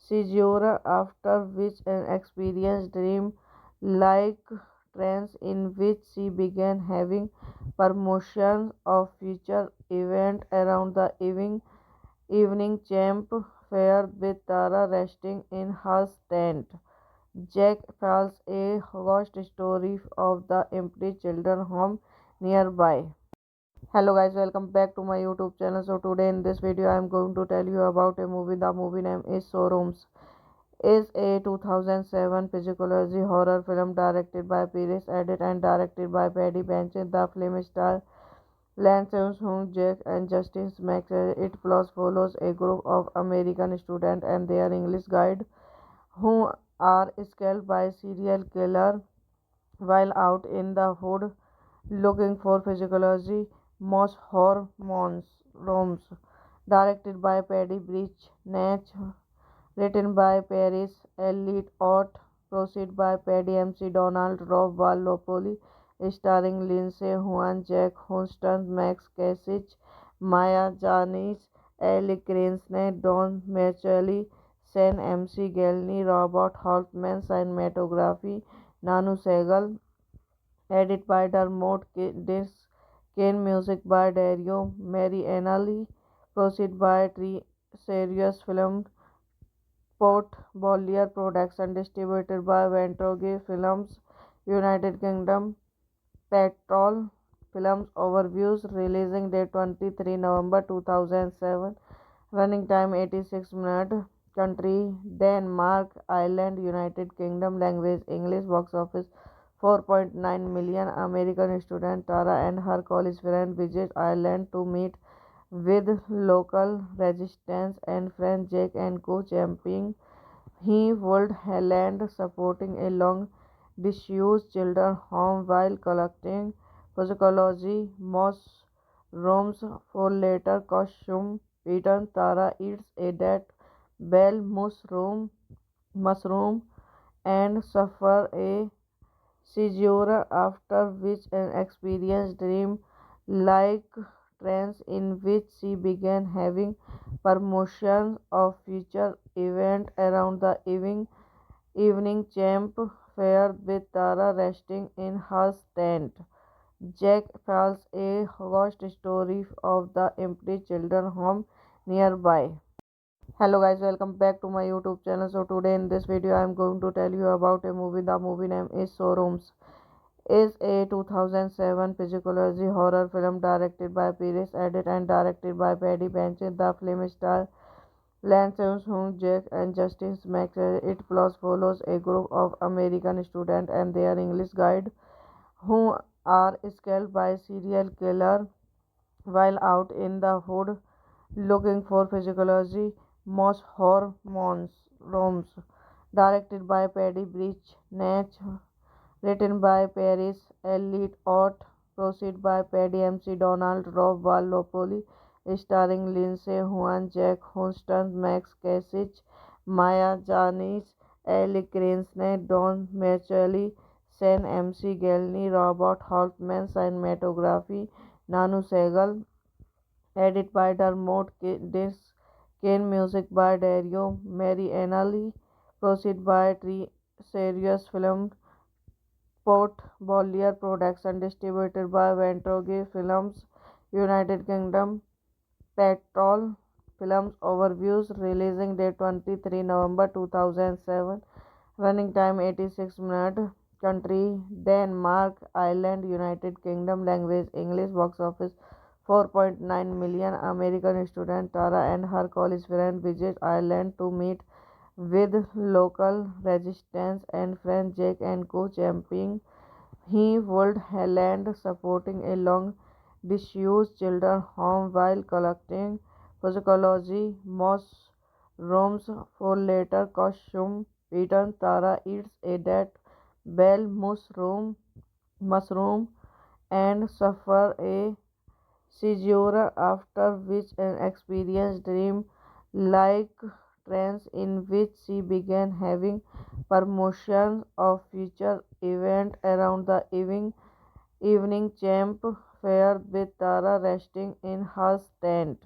seizure, after which an experienced dream like trance in which she began having premonitions of future events around the evening campfire with Tara resting in her tent. Jack tells a ghost story of the empty children's home nearby. Hello guys, welcome back to my YouTube channel. So today in this video I am going to tell you about a movie. The movie name is Showrooms. Is a 2007 psychology horror film directed by Paris Edit and directed by Paddy Benson. The film stars Lance Armstrong, Jack and Justice Max. It plus follows a group of American students and their English guide who are scared by serial killer while out in the hood looking for physiology most hormones rooms. Directed by Paddy Breach Natch, written by Paris Elliott Ott, proceed by Paddy MC Donald, Rob Valopoli, starring Lindsay Juan, Jack Houston, Max Kasich, Maya Janis, Ellie Cranston, Don Macaulay, Sen MC Gelny, Robert Holtman, cinematography, Nanu Segal, edit by Dermot Disc, Kane music by Dario Marianelli, proceed by Serious Film, Port Bollier Production, distributed by Ventoge Films, United Kingdom, Petrol Films Overviews, releasing date 23 November 2007, running time 86 minutes, country Denmark, Ireland, United Kingdom, language English, box office 4.9 million. American student Tara and her college friend visit Ireland to meet with local resistance and friend Jack and co-championing he would land supporting a long disused children's home while collecting psychology mushrooms for later costume pattern. Tara eats a dead bell mushroom and suffer a seizure, after which an experienced dream like trance in which she began having premonitions of future events around the evening campfire with Tara resting in her tent. Jack follows a ghost story of the empty children home nearby. Hello guys, welcome back to my YouTube channel. So today in this video I am going to tell you about a movie. The movie name is Showrooms. Is a 2007 psychology horror film directed by Paris Edit and directed by Paddy Benches. The film stars Lance Armstrong, Jack and Justice Maxwell. It plus follows a group of American students and their English guide who are scaled by serial killer while out in the hood looking for physiology most hormones rooms. Directed by Paddy Breach Natch, written by Paris Elliott Ott, proceed by Paddy MC Donald, Rob Valopoli, starring Lindsay Juan, Jack Houston, Max Kasich, Maya Janis, Ellie Cranston, Don Macaulay, Sen MC Gelny, Robert Holtman, cinematography, Nanu Segal, edit by Dermot Disc, Kane music by Dario Marianelli, proceed by Tree Serious Film, Port Bollier Production, distributed by Ventoge Films, United Kingdom, Petrol Films Overviews, releasing date 23 November 2007, running time 86 minutes, country Denmark, Ireland, United Kingdom, language English, box office 4.9 million. American student Tara and her college friend visit Ireland to meet with local resistance and friend Jake and co-championing he would land supporting a long disused children's home while collecting psychology mushrooms for later costume. Peter Tara eats a dead bell mushroom and suffer a seizure after which an experience dream like trance in which she began having premonitions of future events around the evening camp fair with Tara resting in her tent.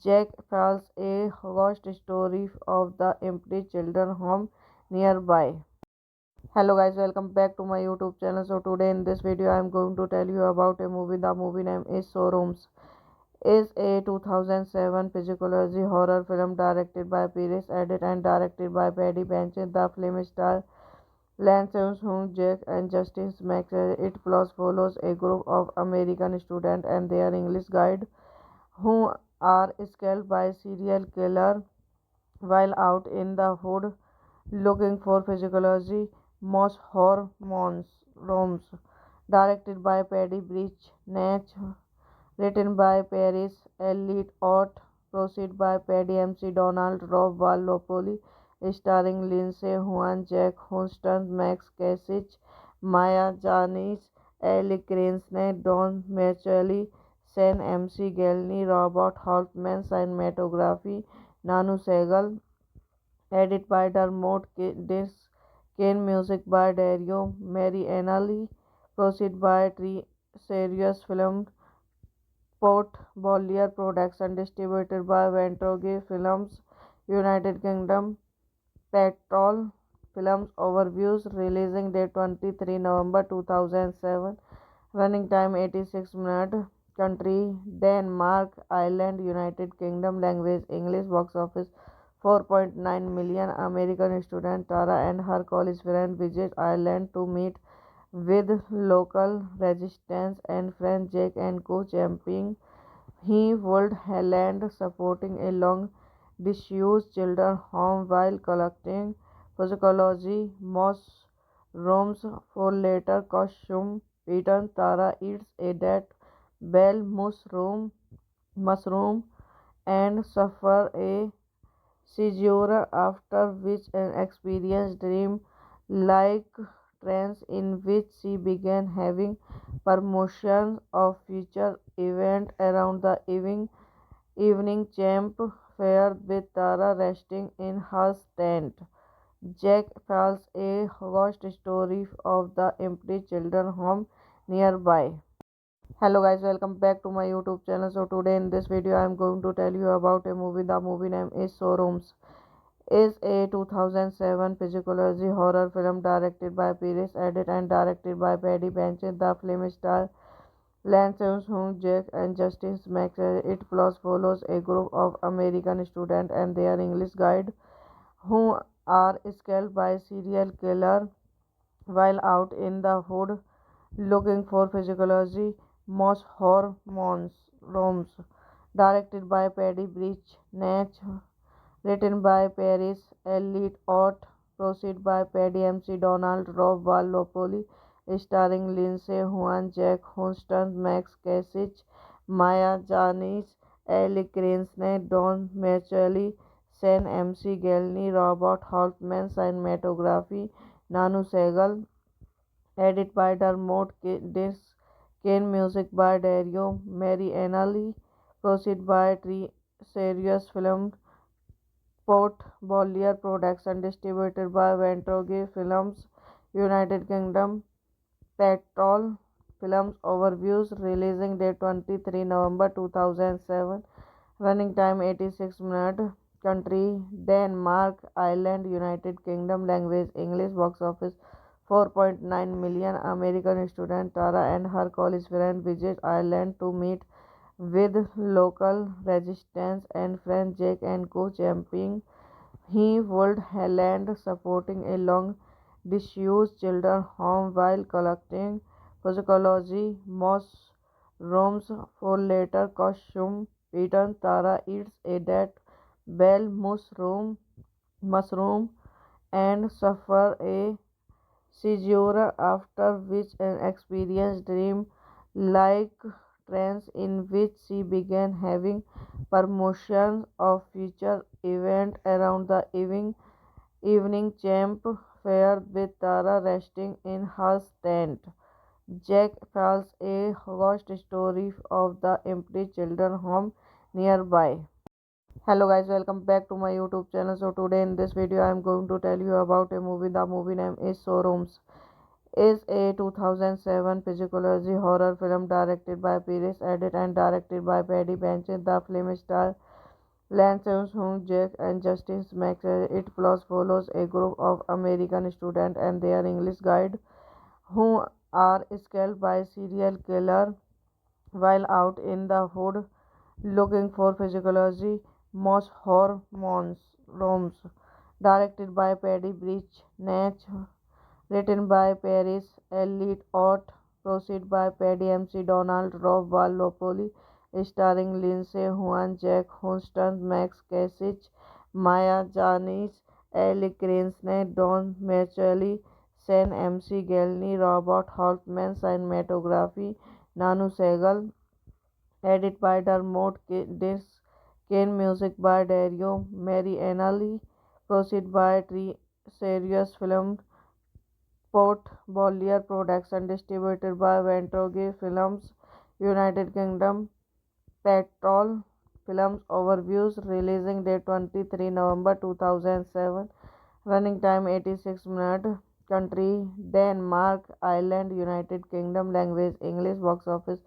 Jack tells a ghost story of the empty children home nearby. Hello guys, welcome back to my YouTube channel. So today in this video I am going to tell you about a movie. The movie name is Showrooms. Is a 2007 psychology horror film directed by Paris Edit and directed by Paddy Benches. The film stars Lance Armstrong, Jack and Justice Maxwell. It plus follows a group of American students and their English guide who are scaled by serial killer while out in the hood looking for physiology most hormones rooms. Directed by Paddy Breach Natch, written by Paris Elliott Ott, proceed by Paddy MC Donald, Rob Valopoli, starring Lindsay Juan, Jack Houston, Max Kasich, Maya Janis, Ellie Cranston, Don Macaulay, Sen MC Gelny, Robert Holtman, cinematography, Nanu Segal, edit by Dermot Disc, Kane music by Dario Marianelli, proceed by Tree Serious Film, Port Bollier Production, distributed by Ventoge Films, United Kingdom, Petrol Films Overviews, releasing date 23 November 2007, running time 86 minutes, country Denmark, Ireland, United Kingdom, language English, box office 4.9 million. American student Tara and her college friend visit Ireland to meet with local resistance and friend Jake and co-championing he would land supporting a long disused children's home while collecting psychology mushrooms for later costume. Peter Tara eats a dead bell mushroom and suffer a seizure after which an experience dream like trance in which she began having premonitions of future events around the evening camp fair with Tara resting in her tent. Jack tells a ghost story of the empty children home nearby. Hello guys, welcome back to my YouTube channel. So today in this video I am going to tell you about a movie. The movie name is Showrooms. Is a 2007 psychology horror film directed by Paris Edit and directed by Paddy Benches. The film stars Lance Armstrong, Jack and Justin Max. It plus follows a group of American students and their English guide who are scared by serial killer while out in the hood looking for physiology, most hormones, Roms. Directed by Paddy Breach, Natch, written by Paris Elliott Ott, proceed by Paddy MC Donald, Rob Valopoli, starring Lindsay Juan, Jack Houston, Max Kasich, Maya Janis, Ellie Cranston, Don Macaulay, Sen MC Gelny, Robert Holtman, cinematography, Nanu Segal, edit by Dermot Kane, music by Dario Marianelli, proceed by Tree Serious Film, Port Bollier Production, distributed by Ventroge Films, United Kingdom, Petrol Films Overviews, releasing date 23 November 2007, running time 86 minutes, country Denmark, Ireland, United Kingdom, language English, box office 4.9 million. American student Tara and her college friend visit Ireland to meet with local resistance and friend Jake and co-championing he would land supporting a long disused children's home while collecting psychology rooms for later costume pattern. Tara eats a dead bell mushroom and suffer a seizure, after which an experience dream like trance in which she began having premonitions of future events around the evening campfire with Tara resting in her tent. Jack tells a ghost story of the empty children's home nearby. Hello guys, welcome back to my YouTube channel. So today in this video I am going to tell you about a movie. The movie name is Showrooms. Is a 2007 psychology horror film directed by Paris Edit and directed by Paddy Benson. The film stars Lance Armstrong, Jack and Justin Max. It plus follows a group of American students and their English guide who are scared by serial killer while out in the hood looking for physiology, most hormones, Roms. Directed by Paddy Breach, Natch, written by Paris Elliott Ott, proceed by Paddy MC Donald, Rob Valopoli, starring Lindsay Juan, Jack Houston, Max Kasich, Maya Janis, Ellie Cranston, Don Macaulay, Sen MC Gelny, Robert Holtman, cinematography, Nanu Segal, edit by Dermot Kane, music by Dario Marianelli, proceed by Tree Serious Film, Port Bollier Production, distributed by Ventroge Films, United Kingdom, Petrol Films Overviews, releasing date 23 November 2007, running time 86 minutes, country Denmark, Ireland, United Kingdom, language English, box office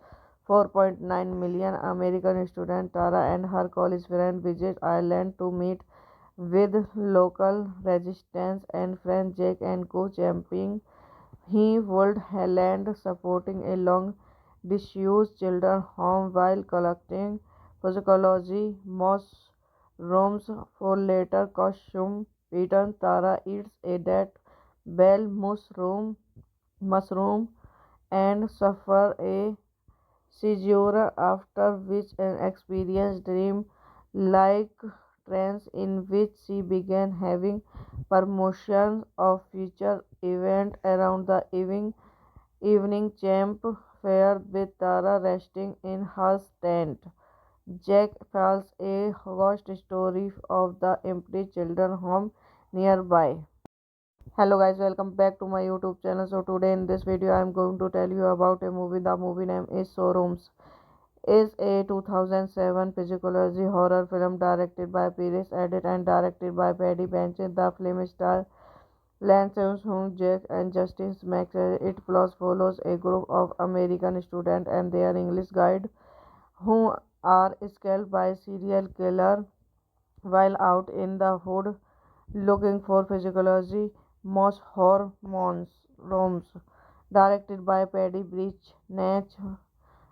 4.9 million. American student Tara and her college friend visit Ireland to meet with local resistance and friend Jake and co-championing he would land supporting a long disused children's home while collecting psychology rooms for later costume pattern. Tara eats a dead bell mushroom and suffer a seizure, after which an experience dream like trance in which she began having premonitions of future events around the evening campfire with Tara resting in her tent. Jack tells a ghost story of the empty children's home nearby. Hello guys, welcome back to my YouTube channel. So today in this video I am going to tell you about a movie. The movie name is Showrooms. Is a 2007 psychology horror film directed by Paris Edit and directed by Paddy Benson. The film stars Lance Armstrong, Jack and Justin Max. It plus follows a group of American students and their English guide who are scared by serial killer while out in the hood looking for physiology, most hormones, Roms. Directed by Paddy Breach, Natch,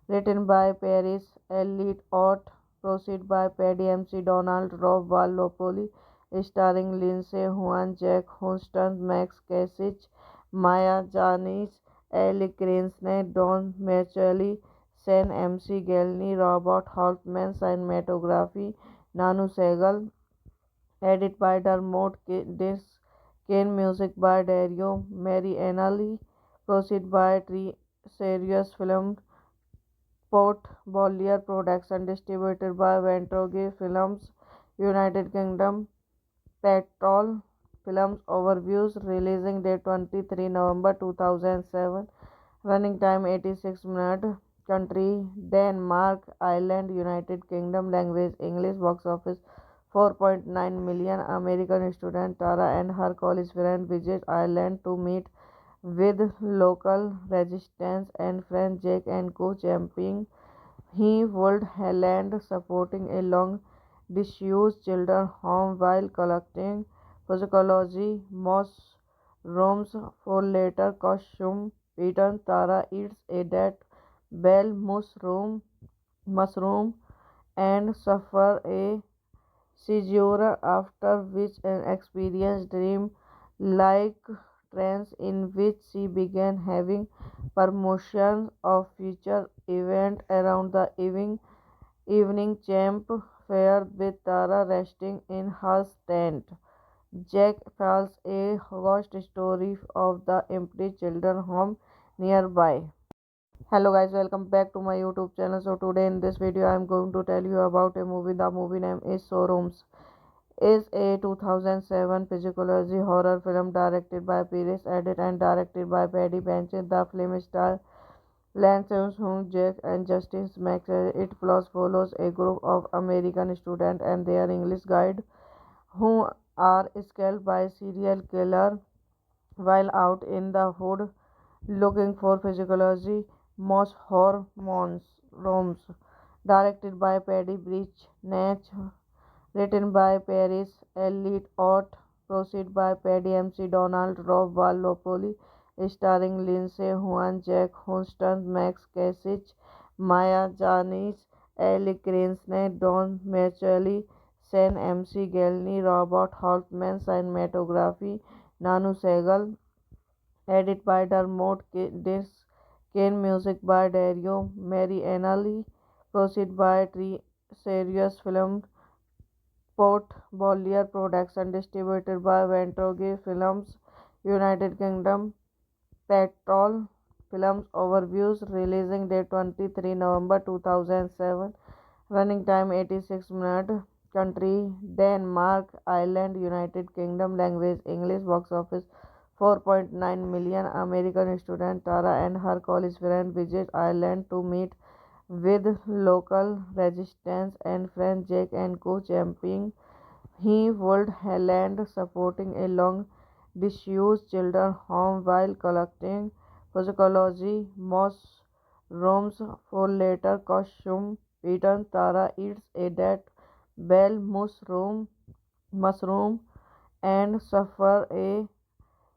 written by Paris Elliott Ott, proceed by Paddy McDonald, Rob Walpole, starring Lindsay Huan, Jack Houston, Max Kasich, Maya Janis, Ellie Cranston, Don Macaulay, Sen MC Gelny, Robert Holtman, cinematography, Nanu Segal, edit by Dermot Disc, Kane music by Dario Marianelli, proceed by Tree Serious Film, Port Bollier Production, distributed by Ventroge Films, United Kingdom, Petrol Films Overviews, releasing date 23 November 2007, running time 86 minutes, country Denmark, Ireland, United Kingdom, language English, box office 4.9 million. American student Tara and her college friend visit Ireland to meet with local resistance and friend Jake and co-championing he would land supporting a long disused children's home while collecting psychology mushrooms for later costume pattern. Tara eats a dead bell mushroom and suffer a seizure, after which an experience dream like trance in which she began having premonitions of future events around the evening camp fare with Tara resting in her tent. Jack tells a ghost story of the empty children's home nearby. Hello guys, welcome back to my YouTube channel. So today in this video I am going to tell you about a movie. The movie name is Showrooms. Is a 2007 psychology horror film directed by Paris Edit and directed by Paddy Benson. The film stars Lance Armstrong, Jack and Justice Max. It plus follows a group of American students and their English guide who are scared by a serial killer while out in the hood looking for physiology most hormones rooms. Directed by Paddy Breach Natch, written by Paris Elliott Ott, proceed by Paddy McDonald, Rob Walpole, starring Lindsay Huan, Jack Houston, Max Kasich, Maya Janis, Ellie Cranston, Don Macaulay, Sen MC Gelny, Robert Holtman, cinematography, Nanu Segal, edit by Dermot Disc, Kane music by Dario Marianelli, proceed by Tree Serious Film, Port Bollier Production, distributed by Ventroge Films, United Kingdom, Petrol Films Overviews, releasing date 23 November 2007, running time 86 minutes, country Denmark, Ireland, United Kingdom, language English, box office 4.9 million. American student Tara and her college friend visit Ireland to meet with local resistance and friend Jake and co-championing he would land supporting a long disused children's home while collecting psychology mushrooms for later costume pattern. Tara eats a dead bell mushroom and suffer a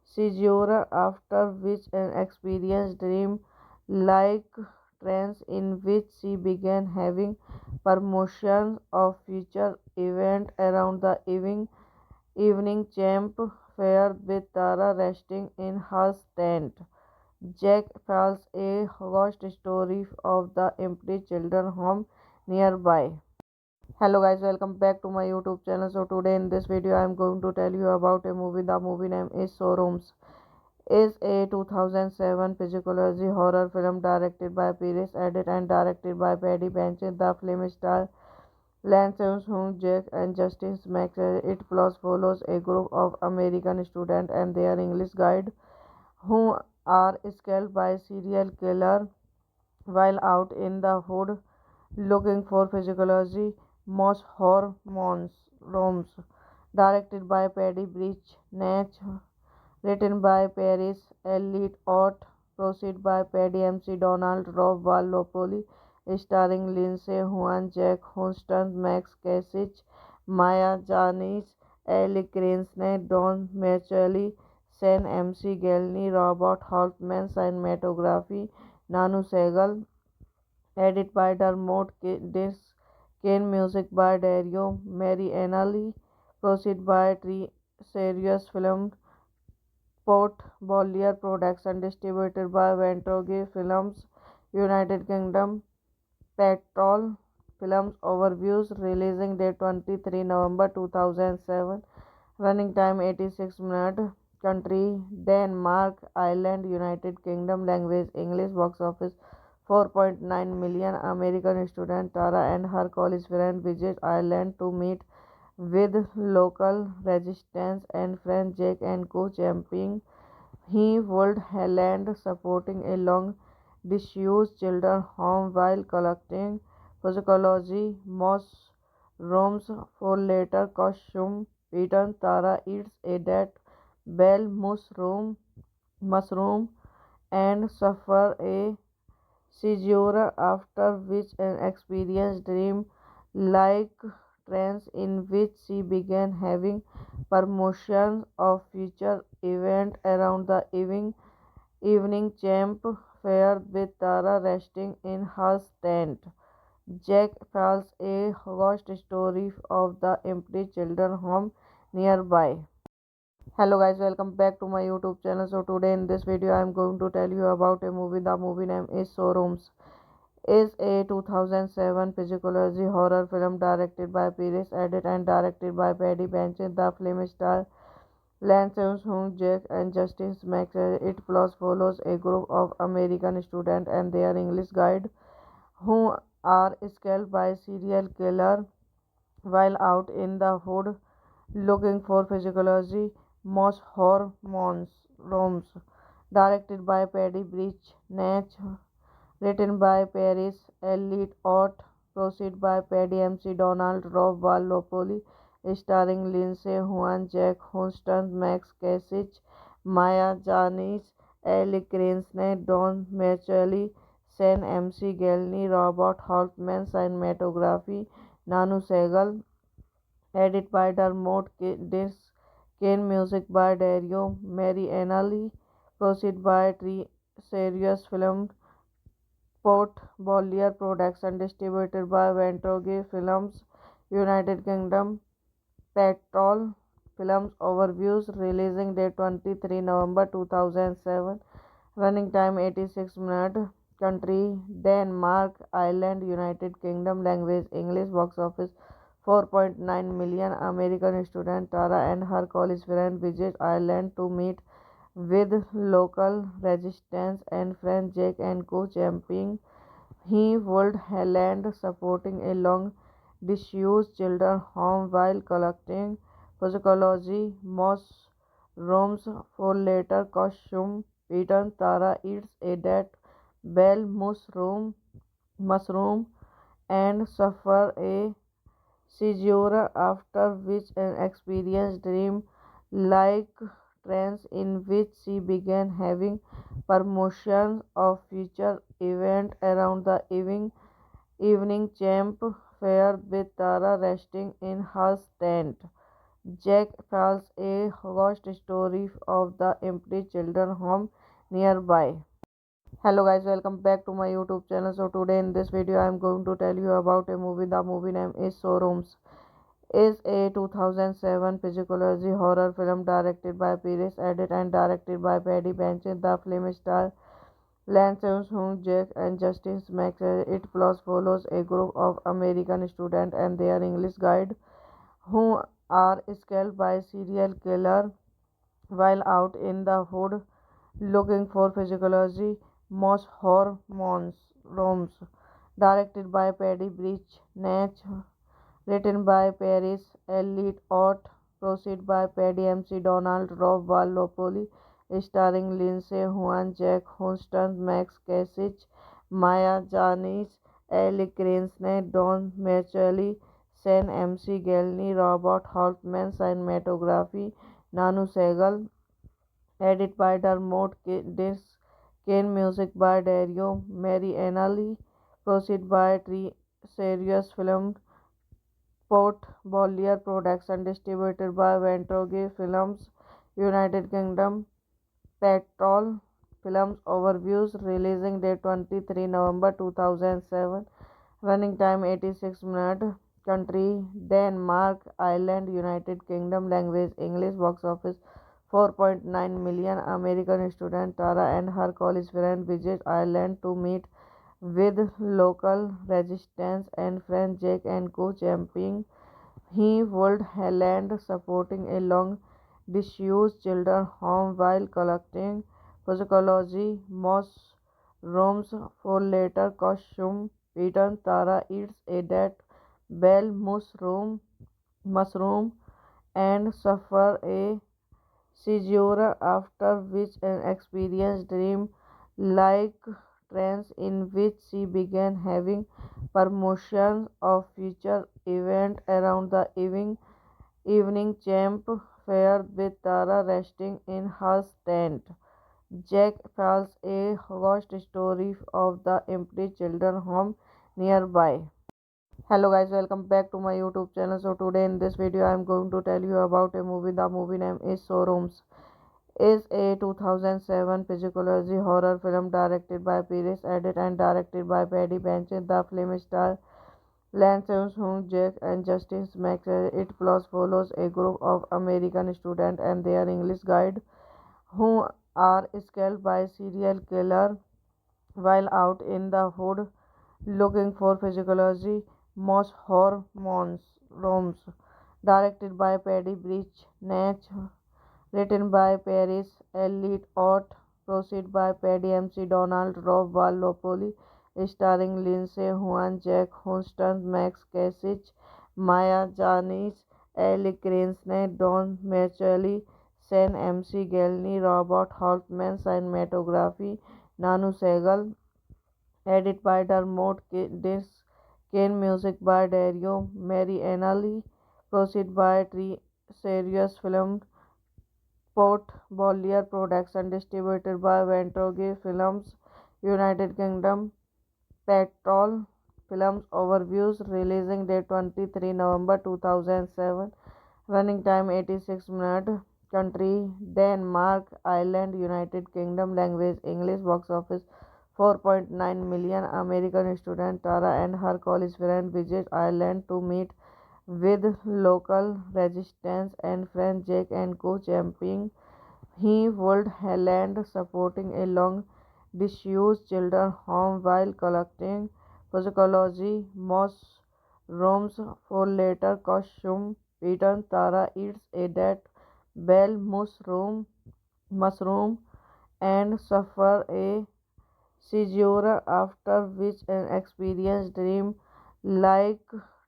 seizure, after which an experience dream like trance in which she began having premonitions of future events around the evening camp fare with Tara resting in her tent. Jack tells a ghost story of the empty children's home nearby. Hello guys, welcome back to my YouTube channel. So today in this video I am going to tell you about a movie. The movie name is Showrooms. Is a 2007 psychology horror film directed by Paris Edit and directed by Paddy Benson. The film stars Lance Armstrong, Jack and Justice Max. It plus follows a group of American students and their English guide who are scared by a serial killer while out in the hood looking for physiology most hormones rooms. Directed by Paddy Breach Natch, written by Paris Elliott Ott, proceed by Paddy McDonald, Rob Walpole, starring Lindsay Huan, Jack Houston, Max Kasich, Maya Janis, Ellie Cranston, Don Macaulay, Sen MC Gelny, Robert Holtman, cinematography, Nanu Segal, Edit by Dermot Disc, Kane music by Dario Marianelli, proceed by Serious Film, Port Bollier Production, distributed by Ventroge Films, United Kingdom, Petrol Films Overviews, releasing date 23 November 2007, running time 86 minutes, country Denmark, Ireland, United Kingdom, language English, box office 4.9 million. American student Tara and her college friend visit Ireland to meet with local resistance and friend Jake and co-championing he would land supporting a long disused children's home while collecting psychology mushrooms for later costume. Peter Tara eats a dead bell mushroom and suffer a seizure, after which an experienced dream like trance in which she began having premonitions of future events around the evening camp fare with Tara resting in her tent. Jack tells a ghost story of the empty children's home nearby. Hello guys, welcome back to my YouTube channel. So today in this video I am going to tell you about a movie. The movie name is Showrooms. Is a 2007 psychology horror film directed by Paris Edit and directed by Paddy Benson. The film stars Lance Armstrong, Jack and Justice Max. It plus follows a group of American students and their English guide who are scared by serial killer while out in the hood looking for physiology most hormones rooms. Directed by Paddy Breach Natch, written by Paris Elliott Ott, proceed by Paddy MC Donald, Rob Valopoli, starring Lindsay Juan, Jack Houston, Max Kasich, Maya Janis, Ellie Cranston, Don Macaulay, Sen MC Gelny, Robert Holtman, cinematography, Nanu Segal, edit by Dermot Disc, Kane music by Dario Marianelli, proceed by Serious Film, Port Bollier Production, distributed by Ventroge Films, United Kingdom, Petrol Films Overviews, releasing date 23 November 2007, running time 86 minutes, country Denmark, Ireland, United Kingdom, language English, box office 4.9 million. American student Tara and her college friend visit Ireland to meet with local resistance and friend Jake and co-championing he would land supporting a long disused children's home while collecting psychology mushrooms for later costume. Peter Tara eats a dead bell mushroom and suffer a seizure, after which an experienced dream like trance in which she began having premonitions of future events around the evening camp fare with Tara resting in her tent. Jack tells a ghost story of the empty children's home nearby. Hello guys, welcome back to my YouTube channel. So today in this video I am going to tell you about a movie. The movie name is Showrooms. Is a 2007 psychology horror film directed by Paris Edit and directed by Paddy Benson. The film stars Lance Armstrong, Jack and Justice Max. It plus follows a group of American students and their English guide who are scared by serial killer while out in the hood looking for physiology most hormones rooms. Directed by Paddy Breach Natch, written by Paris Elliott Ott, proceed by Paddy MC Donald, Rob Valopoli, starring Lindsay Juan, Jack Houston, Max Kasich, Maya Janis, Ellie Cranston, Don Macaulay, Sen MC Gelny, Robert Holtman, cinematography, Nanu Segal, edit by Dermot Disc, Kane music by Dario Marianelli, proceed by Serious Film, Port Bollier Production, distributed by Ventroge Films, United Kingdom, Petrol Films Overviews. Releasing date 23 November 2007. Running time 86 minutes. Country Denmark. Ireland, United Kingdom. Language English. Box office 4.9 million. American student Tara and her college friend visit Ireland to meet with local resistance and friend Jack and co-championing. He would land supporting a long disused children's home while collecting psychology mushrooms for later costume pattern. Tara eats a dead bell mushroom and suffer a seizure, after which an experienced dream like trance in which she began having premonitions of future events around the evening campfire with Tara resting in her tent. Jack tells a ghost story of the empty children's home nearby. Hello guys, welcome back to my YouTube channel. So today in this video I am going to tell you about a movie. The movie name is Showrooms. Is a 2007 psychology horror film directed by Paris Edit and directed by Paddy Benson. The film stars Lance Armstrong, Jack and Justice Max. It plus follows a group of American students and their English guide who are scared by serial killer while out in the hood looking for physiology most hormones rooms. Directed by Paddy Breach Natch, written by Paris Elliott Ott, proceed by Paddy MC Donald, Rob Valopoli, starring Lindsay Juan, Jack Houston, Max Kasich, Maya Janis, Ellie Cranston, Don Macaulay, Sen MC Gelny, Robert Holtman, cinematography, Nanu Segal, edit by Dermot Disc, Kane music by Dario Marianelli, proceed by Tree Serious Film, Port Bollier Production, distributed by Ventroge Films, United Kingdom, Petrol Films Overviews. Releasing date 23 November 2007. Running time 86 minutes. Country Denmark. Ireland, United Kingdom. Language English. Box office 4.9 million. American student Tara and her college friend visit Ireland to meet with local resistance and friend Jack and co-championing. He would land supporting a long disused children's home while collecting psychology mushrooms for later costume pattern. Tara eats a dead bell mushroom and suffer a seizure, after which an experienced dream like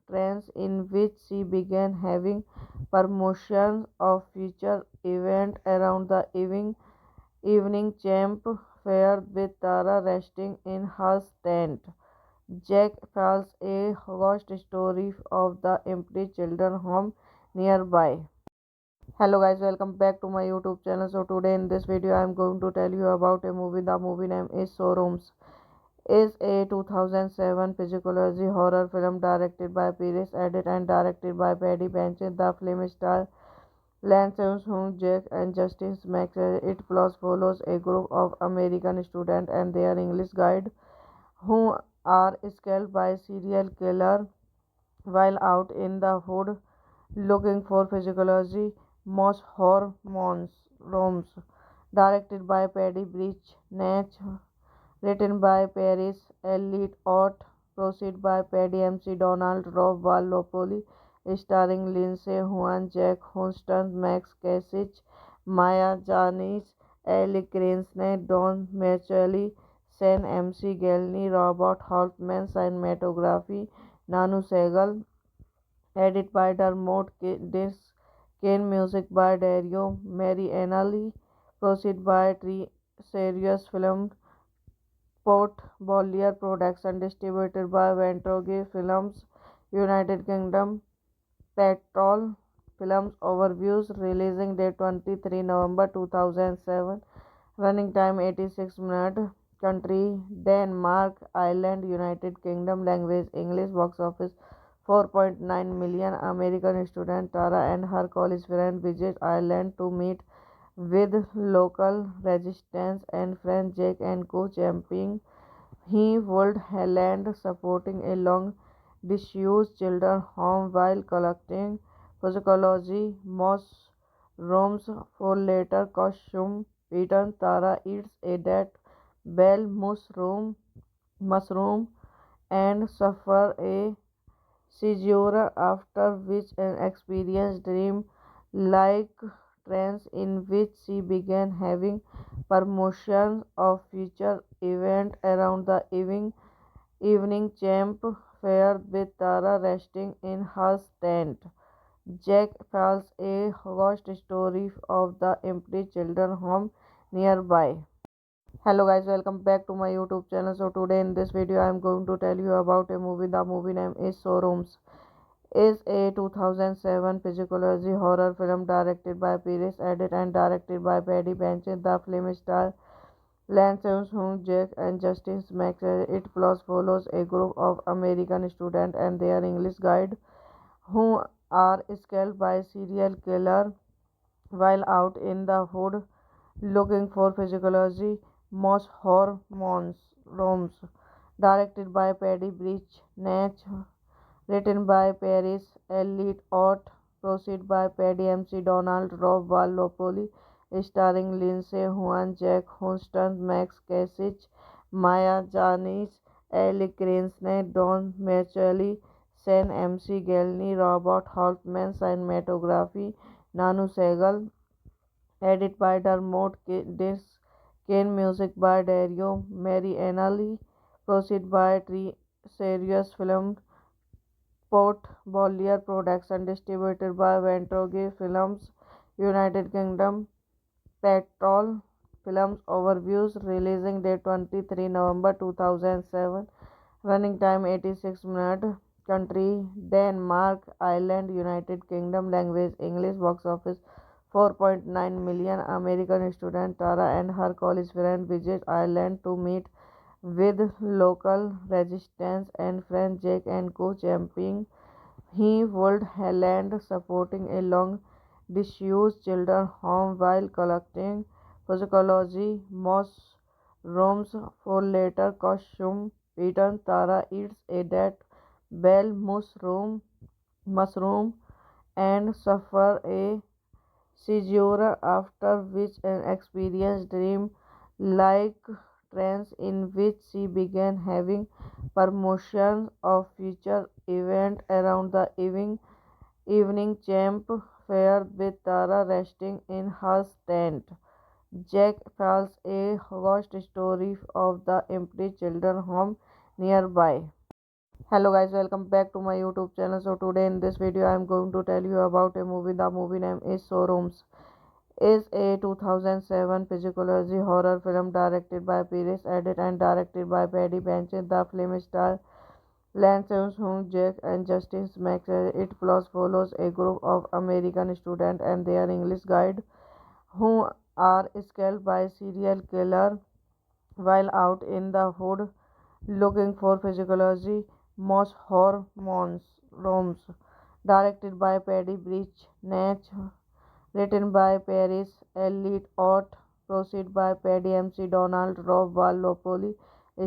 trance in which she began having premonitions of future events around the evening campfire with Tara resting in her tent. Jack tells a ghost story of the empty children's home nearby. Hello guys, welcome back to my YouTube channel. So today in this video I am going to tell you about a movie. The movie name is Showrooms. Is a 2007 psychology horror film directed by Paris Edit and directed by Paddy Benson. The film stars Lance Armstrong, Jack and Justice Max. It plus follows a group of American students and their English guide who are scared by serial killer while out in the hood looking for physiology most hormones rooms. Directed by Paddy Breach Natch, written by Paris Elliott Ott, proceed by Paddy MC Donald, Rob Valopoli, starring Lindsay Juan, Jack Houston, Max Kasich, Maya Janis, Ellie Cranston, Don Macaulay, Sen MC Gelny, Robert Holtman, cinematography, Nanu Segal, edit by Dermot Disc, Kane music by Dario Marianelli, proceed by Tree Serious Film, Port Bollier Production, distributed by Ventroge Films, United Kingdom, Petrol Films Overviews. Releasing date 23 November 2007. Running time 86 minutes. Country Denmark. Ireland, United Kingdom. Language English. Box office 4.9 million. American student Tara and her college friend visit Ireland to meet with local resistance and French Jack and co-championing. He would land supporting a long disused children's home while collecting psychology mushrooms for later costume. Peter Tara eats a dead bell mushroom and suffer a seizure, after which an experience dream like trance in which she began having premonitions of future events around the evening camp fair with Tara resting in her tent. Jack tells a ghost story of the empty children's home nearby. Hello guys, welcome back to my YouTube channel. So today in this video I am going to tell you about a movie. The movie name is Showrooms. Is a 2007 psychology horror film directed by Paris Edit and directed by Paddy Benson. The film stars Lance Armstrong, Jack and Justice Maxwell. It plus follows a group of American students and their English guide who are scared by serial killer while out in the hood looking for physiology most hormones rooms. Directed by Paddy Breach Natch, written by Paris Elliott Ott, proceed by Paddy MC Donald, Rob Valopoli, starring Lindsay Huan, Jack Houston, Max Kasich, Maya Janis, Ellie Cranston, Don Macaulay, Sen MC Gelny, Robert Holtman, cinematography, Nanu Segal, edit by Dermot Kane, music by Dario Marianelli, proceed by Tree Serious Film, Port Bollier Production, distributed by Ventroge Films, United Kingdom, Petrol Films Overviews, releasing date 23 November 2007, running time 86 minutes, country Denmark, Ireland, United Kingdom, language English, box office 4.9 million. American student Tara and her college friend visit Ireland to meet with local resistance and French Jack and co-championing. He would land supporting a long disused children's home while collecting psychology mushrooms for later costume. Peter Tara eats a dead bell mushroom and suffer a seizure, after which an experience dream like trance in which she began having premonitions of future events around the evening camp fair with Tara resting in her tent. Jack tells a ghost story of the empty children's home nearby. Hello guys, welcome back to my YouTube channel. So today in this video I am going to tell you about a movie. The movie name is Showrooms. Is a 2007 psychology horror film directed by Paris Edit and directed by Paddy Benson. The film stars Lance Armstrong, Jack and Justice Maxwell. It plus follows a group of American students and their English guide who are scared by serial killer while out in the hood looking for physiology most hormones rooms. Directed by Paddy Breach Natch, written by Paris Elliott Ott, proceed by Paddy MC Donald, Rob Valopoli,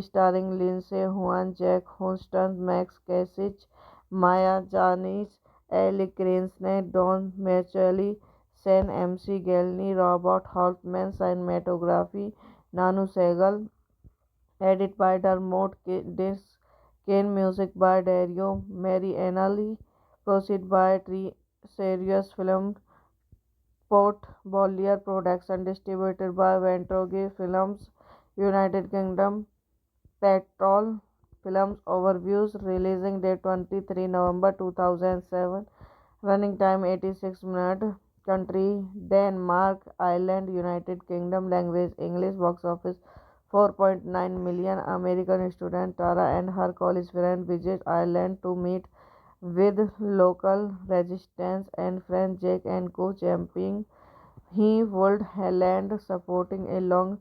starring Lindsay Huan, Jack Houston, Max Kasich, Maya Janis, Ellie Cranston, Don Macaulay, Sen MC Gelny, Robert Holtman, cinematography, Nanu Segal, edit by Dermot Kane, music by Dario Marianelli, proceed by Tree Serious Film, Port Bollier Production, distributed by Ventroge Films, United Kingdom, Petrol Films Overviews, releasing date 23 November 2007, running time 86 minutes, country Denmark, Ireland, United Kingdom, language English, box office 4.9 million. American student Tara and her college friend visit Ireland to meet with local resistance and French Jack and co-championing. He would land supporting a long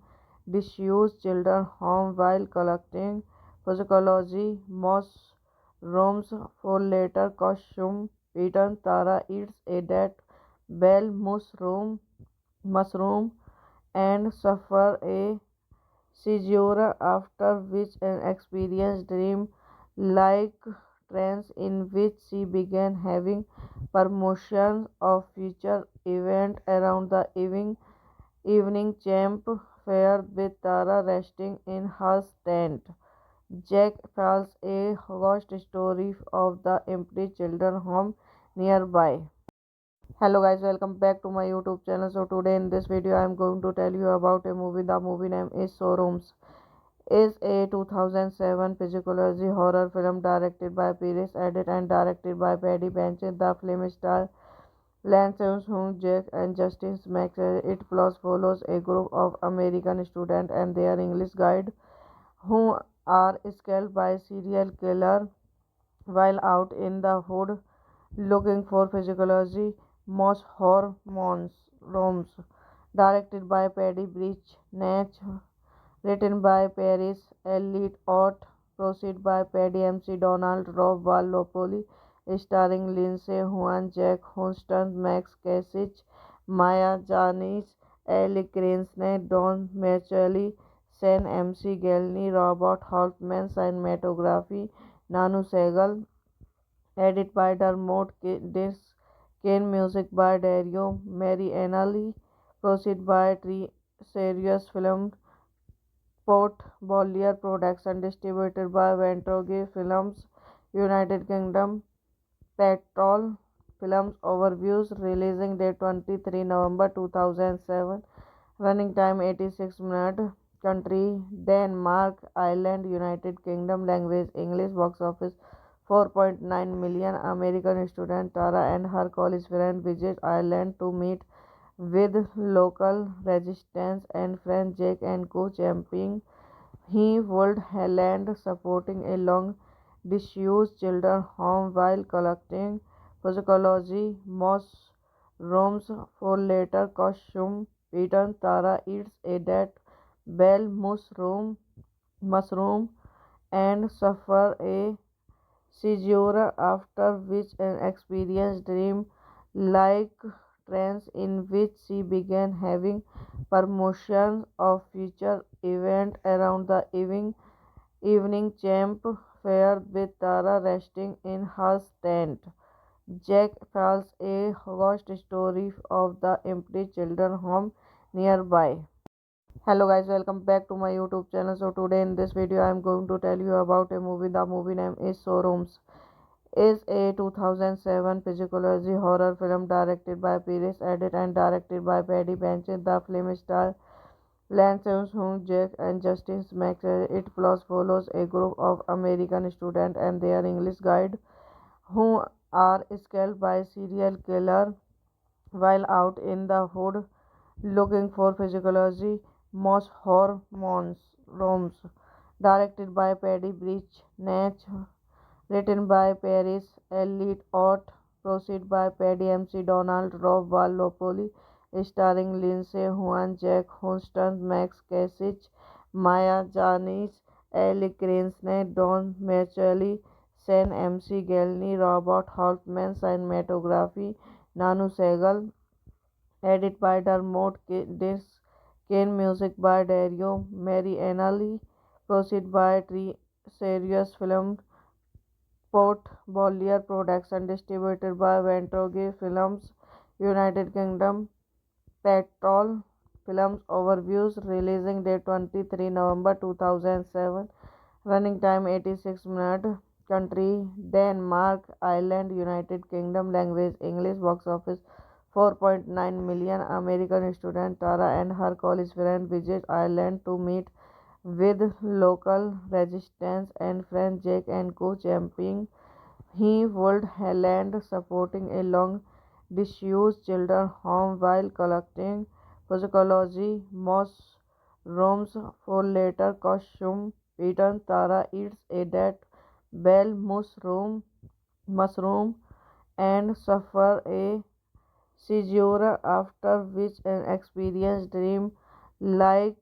disused children's home while collecting psychology mushrooms for later costume. Peter Tara eats a dead bell mushroom and suffer a seizure, after which an experienced dream like trance in which she began having premonitions of future events around the evening campfire with Tara resting in her tent. Jack tells a ghost story of the empty children's home nearby. Hello guys, welcome back to my YouTube channel. So today in this video I am going to tell you about a movie. The movie name is Showrooms. Is a 2007 psychology horror film directed by Paris Edit and directed by Paddy Benson. The film stars Lance Armstrong, Jack and Justice Max. It plus follows a group of American students and their English guide who are scared by serial killer while out in the hood looking for physiology most hormones rooms. Directed by Paddy Breach Natch, written by Paris Elliott Ott, proceed by Paddy MC Donald, Rob Valopoli, starring Lindsay Juan, Jack Houston, Max Kasich, Maya Janis, Ellie Cranston, Don Macaulay, Sen MC Gelny, Robert Holtman, cinematography, Nanu Segal, edit by Dermot Disc, Kane music by Dario Marianelli, proceed by Tree Serious Film, Port Bollier Production, distributed by Ventoge Films, United Kingdom, Petrol Films Overviews, releasing date 23 November 2007, running time 86 minutes, country Denmark, Ireland, United Kingdom, language English, box office 4.9 million. American student Tara and her college friend visit Ireland to meet with local resistance and friend Jake and co-championing he would land supporting a long disused children's home while collecting psychology mushrooms for later costume pattern. Tara eats a dead bell mushroom and suffer a seizure, after which an experienced dream like trance in which she began having premonitions of future events around the evening campfire with Tara resting in her tent. Jack tells a ghost story of the empty children's home nearby. Hello guys, welcome back to my YouTube channel. So today in this video I am going to tell you about a movie. The movie name is Showrooms. Is a 2007 psychology horror film directed by Paris Edit and directed by Paddy Benson. The film stars Lance Armstrong, Jack and Justice Max. It plus follows a group of American students and their English guide who are scared by serial killer while out in the hood looking for physiology most hormones rooms. Directed by Paddy Breach Natch, written by Paris Elliott Ott, proceed by Paddy MC Donald, Rob Valopoli, starring Lindsay Juan, Jack Houston, Max Kasich, Maya Janis, Ellie Cranston, Don Macaulay, Sen MC Gelny, Robert Holtman, cinematography, Nanu Segal, edit by Dermot Disc, Kane music by Dario Marianelli, proceed by Tree Serious Film, Port Bollier Production, distributed by Ventoge Films, United Kingdom, Petrol Films Overviews, releasing date 23 November 2007, running time 86 minutes, country Denmark, Ireland, United Kingdom, language English, box office 4.9 million. American student Tara and her college friend visit Ireland to meet with local resistance and friend Jake and co-championing he would land supporting a long disused children's home while collecting psychology mushrooms for later costume pattern. Tara eats a dead bell mushroom and suffer a seizure, after which an experienced dream like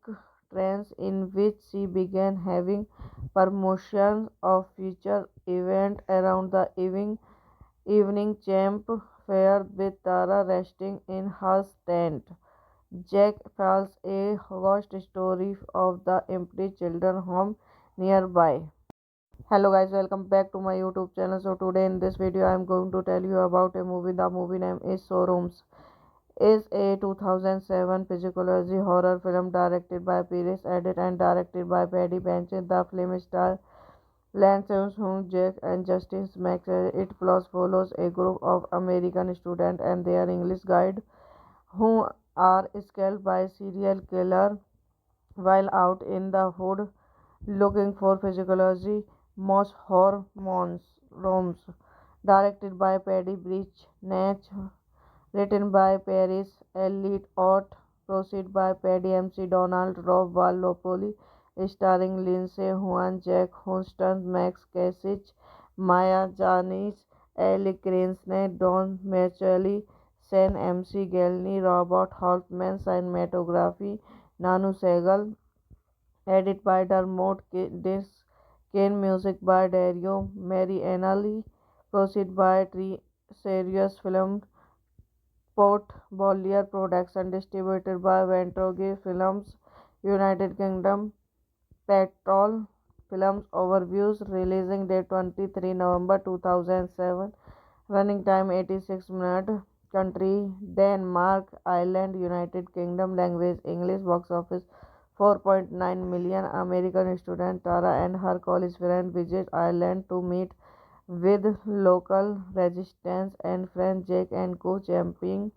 trance in which she began having premonitions of future events around the evening campfire with Tara resting in her tent. Jack tells a ghost story of the empty children home nearby. Hello guys, welcome back to my YouTube channel. So today in this video I am going to tell you about a movie. The movie name is Showrooms. Is a 2007 psychology horror film directed by Paris Edit and directed by Paddy Benson. The film stars Lance Armstrong, Jack and Justice Max. It plus follows a group of American students and their English guide who are scared by serial killer while out in the hood looking for physiology most hormones rooms. Directed by Paddy Bridge Natch, written by Paris Elliott Ott, proceed by Paddy MC Donald, Rob Valopoli, starring Lindsay Juan, Jack Houston, Max Kasich, Maya Janis, Ellie Cranston, Don Macaulay, Sen MC Gelny, Robert Holtman, cinematography, Nanu Segal, edit by Dermot Disc, Kane music by Dario Marianelli, proceed by Tree Serious Film, Port Bollier Production, distributed by Ventroge Films, United Kingdom, Petrol Films Overviews, releasing date 23 November 2007, running time 86 minutes, country Denmark, Ireland, United Kingdom, language English, box office 4.9 million. American student Tara and her college friend visit Ireland to meet with local resistance and friend Jake and co-championing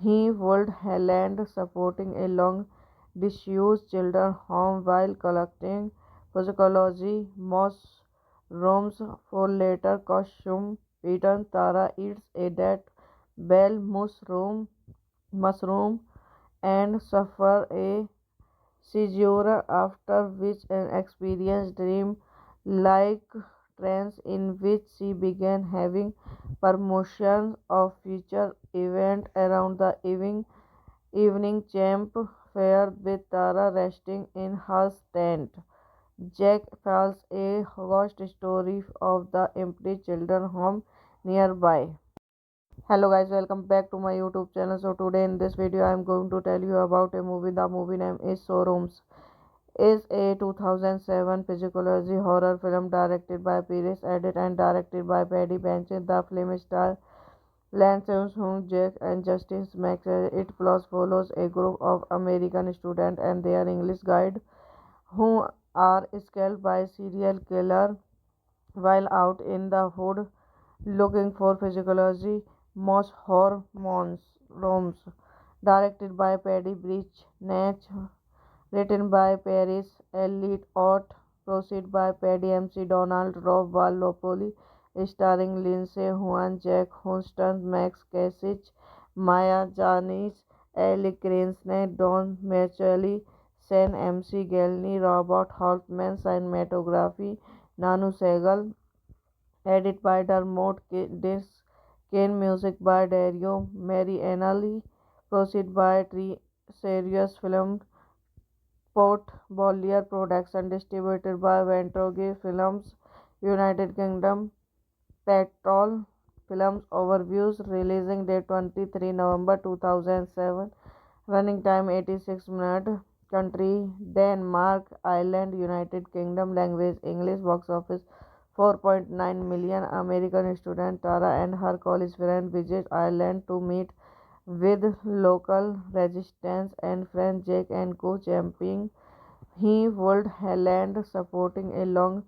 he would land supporting a long disused children's home while collecting physiology moss rooms for later costume pattern. Tara eats a dead bell mushroom and suffer a seizure, after which an experience dream like trance in which she began having premonitions of future events around the evening camp fair with Tara resting in her tent. Jack tells a ghost story of the empty children home nearby. Hello guys, welcome back to my YouTube channel. So today in this video I am going to tell you about a movie. The movie name is Showrooms. Is a 2007 psychology horror film directed by Paris Edit and directed by Paddy Benson. The film stars Lance Armstrong, Jack and Justice Max. It plus follows a group of American students and their English guide who are scared by serial killer while out in the hood looking for physiology most hormones rooms. Directed by Paddy Bridge Natch, written by Paris Elliott Ott, proceed by Paddy MC Donald, Rob Valopoli, starring Lindsay Juan, Jack Houston, Max Kasich, Maya Janis, Ellie Cranston, Don Macaulay, Sen MC Gelny, Robert Holtman, cinematography, Nanu Segal, edit by Dermot Disc, Kane music by Dario Marianelli, proceed by Tree Serious Film, Port Bollier Production, distributed by Ventroge Films, United Kingdom, Petrol Films Overviews, releasing date 23 November 2007, running time 86 minutes, country Denmark, Ireland, United Kingdom, language English, box office 4.9 million. American student Tara and her college friend visit Ireland to meet with local resistance and friend Jake and co-championing he would land supporting a long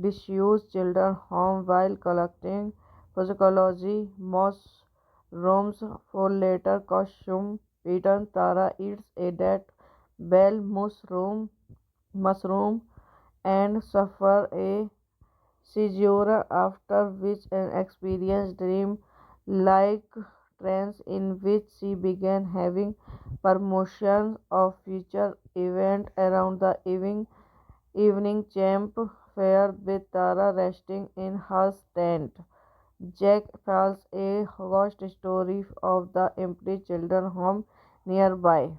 disused children's home while collecting physiology moss rooms for later costume pattern. Tara eats a dead bell mushroom and suffer a seizure, after which an experience dream like trance in which she began having premonitions of future events around the evening camp fair with Tara resting in her tent. Jack tells a ghost story of the empty children home nearby.